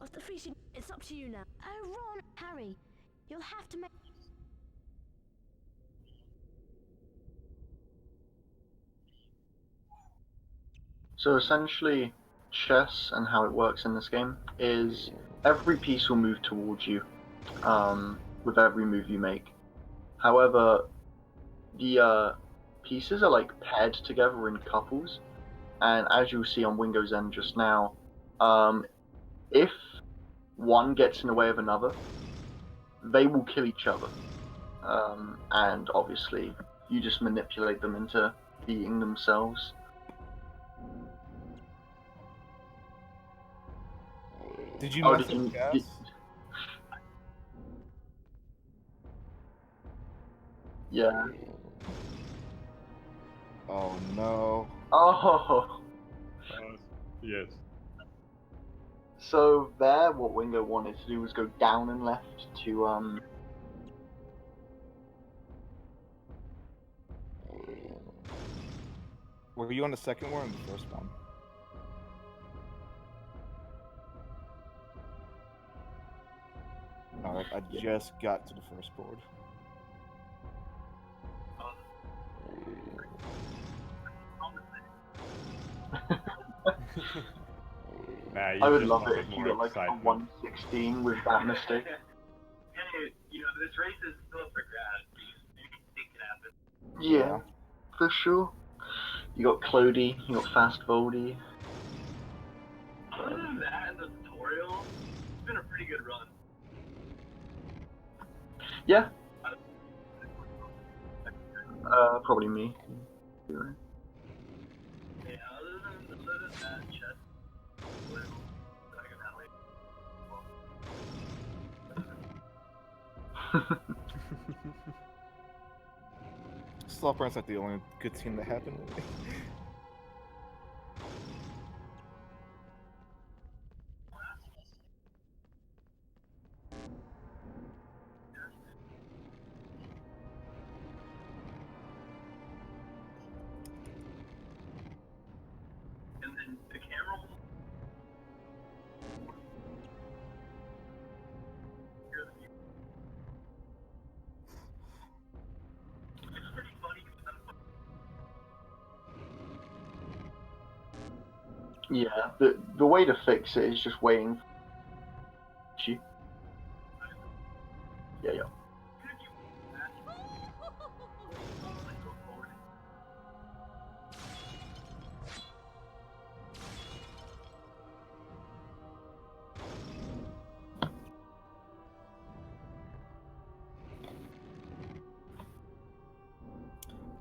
After finishing, it's up to you now. Oh, Ron, Harry, you'll have to make. So essentially, chess and how it works in this game is every piece will move towards you with every move you make. However, the pieces are like paired together in couples, and as you'll see on Wingo's End just now, if one gets in the way of another, they will kill each other. And obviously, you just manipulate them into beating themselves. Did you Oh, mess did you? up Cass? Yeah. Oh no. Oh. Yes. So there, what Wingo wanted to do was go down and left to Were you on the second one or the first one? Alright, I just got to the first board. Nah, you I would just love it wanted if you more got like a excitement. 116 with that mistake. Hey, this race is still up for grabs. Anything can happen. Yeah, for sure. You got Clody, you got Fast Voldy. Other than that and the tutorial, it's been a pretty good run. Yeah. Probably me. Yeah, other than that, chess, tutorial, I can Slowpoint's like the only good team that happened to me. and then the camera. Yeah, the way to fix it is just waiting. Yeah, yeah.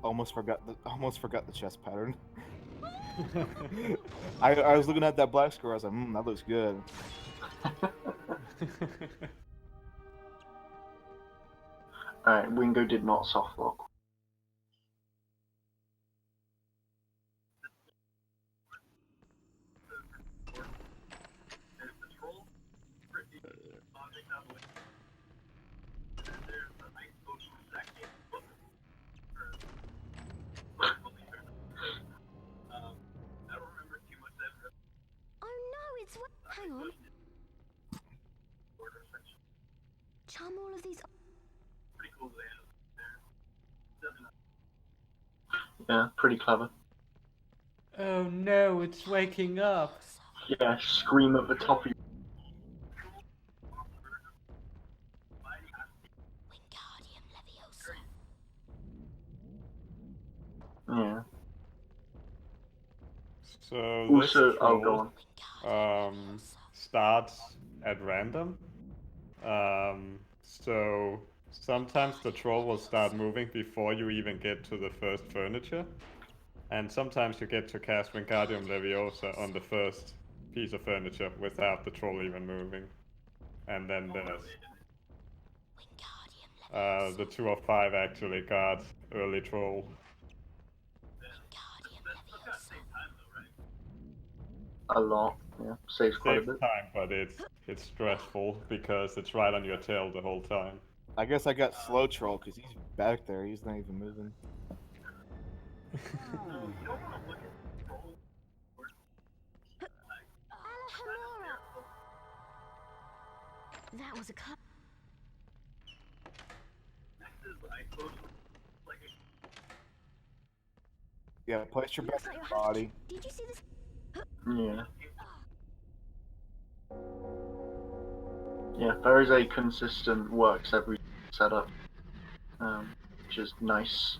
Almost forgot the chest pattern. I was looking at that black square. I was like, that looks good. Alright, Wingo did not soft lock. Oh no, it's... Hang on. Charm all of these... Yeah, pretty clever. Oh no, it's waking up. Yeah, scream at the top of your... Wingardium Leviosa. Yeah. So Also, this oh, go troll on. starts at random. So sometimes the troll will start moving before you even get to the first furniture. And sometimes you get to cast Wingardium Leviosa on the first piece of furniture without the troll even moving. And then there's the 2 of 5 actually got early troll. A lot, yeah. Saves quite a Saves bit. time, but it's stressful because it's right on your tail the whole time. I guess I got slow troll because he's back there. He's not even moving. Alhamora. That was a cut. Yeah, place your Looks back like your body. Did you see this? Yeah. Yeah, there is a consistent works every setup, which is nice.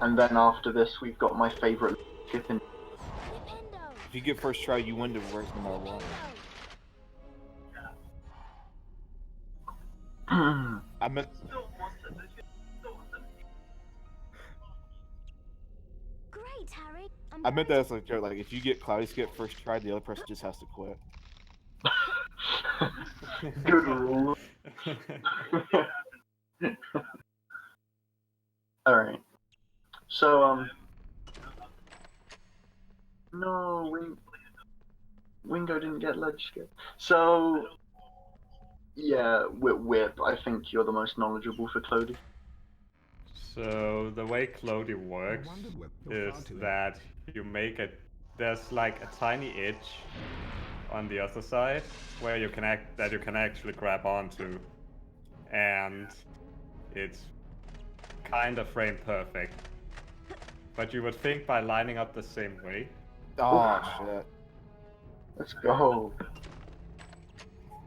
And then after this, we've got my favorite skip in. If you get first try, you win the verse no matter what. I meant. Great, Harry. I meant that as like a joke. Like if you get cloudy skip first try, the other person just has to quit. Good rule. Alright. So, no, Wingo didn't get ledge skip. So, yeah, Whip, I think you're the most knowledgeable for Clody. So the way Clody works is that you make it. There's like a tiny edge on the other side where you can actually grab onto, and it's kind of frame perfect. But you would think by lining up the same way. Oh shit! Let's go.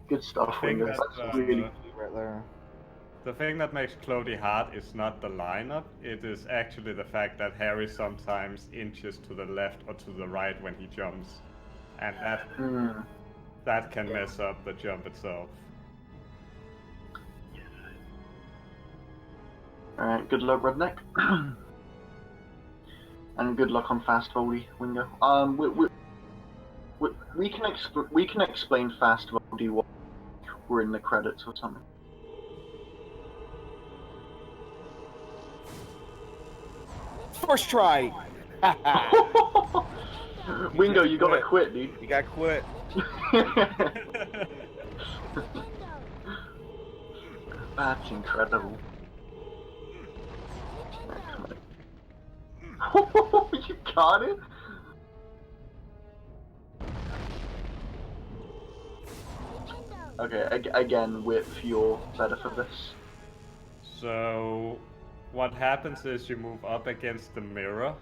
Good stuff, thing Wingo. that, That's really Right there. The thing that makes Clody hard is not the lineup, it is actually the fact that Harry sometimes inches to the left or to the right when he jumps. And that can mess up the jump itself. Alright, good luck, Redneck. And good luck on Fast Voldy, Wingo. We can explain Fast Voldy while we're in the credits or something. First try! Wingo, you gotta quit, dude. You gotta quit. That's incredible. You got it? Okay, again, Whip, you're better for this. So what happens is you move up against the mirror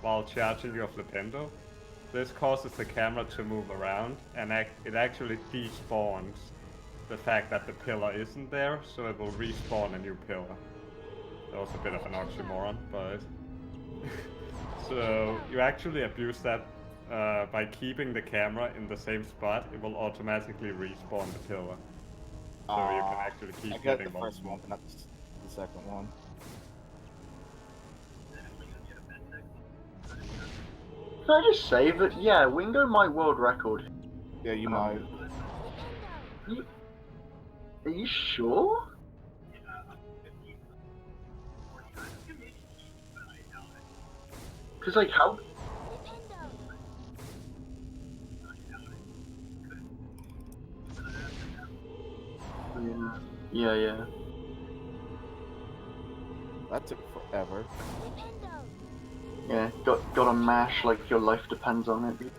while charging your flipendo. This causes the camera to move around, and it actually despawns the fact that the pillar isn't there, so it will respawn a new pillar. That was a bit of an oxymoron, but... So you actually abuse that by keeping the camera in the same spot. It will automatically respawn the pillar. So you can actually keep I got getting the first multiple. one, but not the second one. Can I just say that, yeah, Wingo might world record. Yeah, you might. Are you sure? Because, like, how... Yeah. That took forever. Yeah, gotta mash like your life depends on it.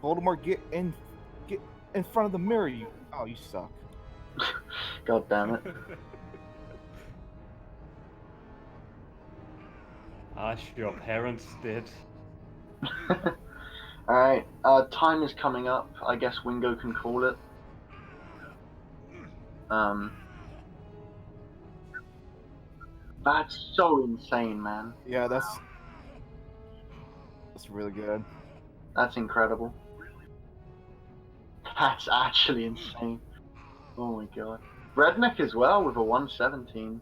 Voldemort, get in front of the mirror. You suck. God damn it. Ash, your parents did. Alright, time is coming up. I guess Wingo can call it. That's so insane, man. Yeah, that's really good. That's incredible. That's actually insane. Oh my god. Redneck as well with a 117.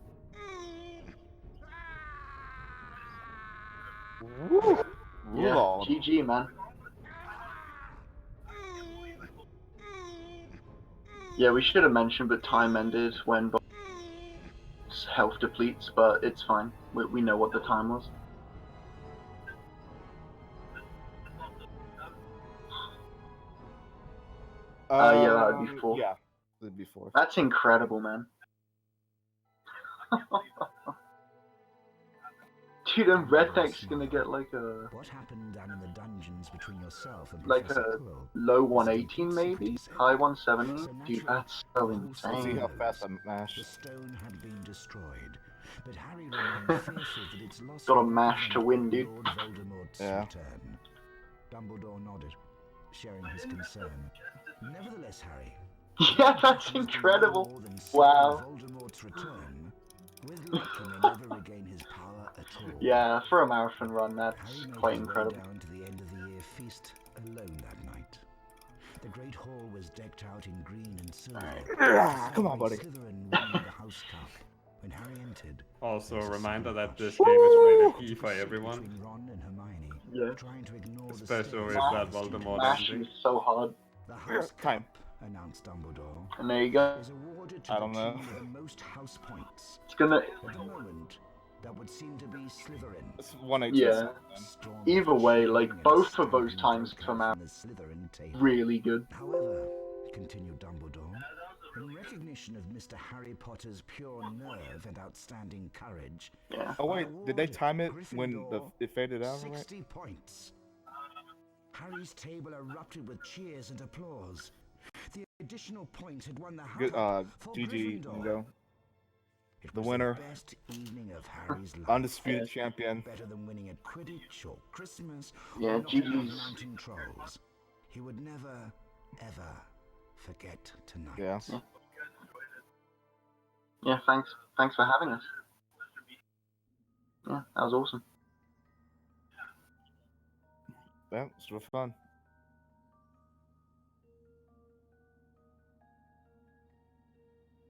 Woo! Yeah, Lord. GG, man. Yeah, we should have mentioned, but time ended when health depletes, but it's fine. We know what the time was. Yeah, that would be 4. Yeah, that'd be 4. That's incredible, man. Dude, and Redneck's gonna get like a... What happened down in the dungeons between yourself and like Professor a Quirrell? low 118 maybe? High 170? Dude, that's so Let's see insane. how fast I mash. The stone had been destroyed, but Harry remained fearful that its loss Gotta would mash to win, dude. Lord Voldemort's Yeah. return. Dumbledore nodded, sharing his concern. Nevertheless, Harry. Yeah, that's incredible. Wow. Voldemort's return. With luck, he may never regain his power at all. Yeah, for a marathon run, that's Harry made quite his way incredible. down to the end of the year feast alone that night. The great hall was decked out in green and silver. Come on, buddy. Slytherin winning the house cup. When Harry entered, Also, there was a reminder that secret this hush. game is rated E for Between everyone, Ron and Hermione, Yeah. trying to ignore the especially stares with of that the Voldemort Mash ending. is so hard. The house Time. cup, announced Dumbledore, And there you go. is awarded to I the don't know. team with the most house points. It's gonna... At the moment, that would seem to be Slytherin. It's 118. Yeah. Either way, like, both of those times come out really good. However, continued Dumbledore, in recognition of Mr. Harry Potter's pure nerve and outstanding courage, Yeah. Oh wait, did they time it when it faded out? 60 points. Harry's table erupted with cheers and applause. The additional point had won the Good, house for GG, Gryffindor. Wingo. It The was winner. best evening of Harry's life. Undisputed champion. Better than winning at Quidditch or Christmas Yeah, or knocking off GG's. mountain trolls. He would never, ever forget tonight. Yeah. Yeah, thanks for having us. Yeah, that was awesome. Yeah, it's real fun.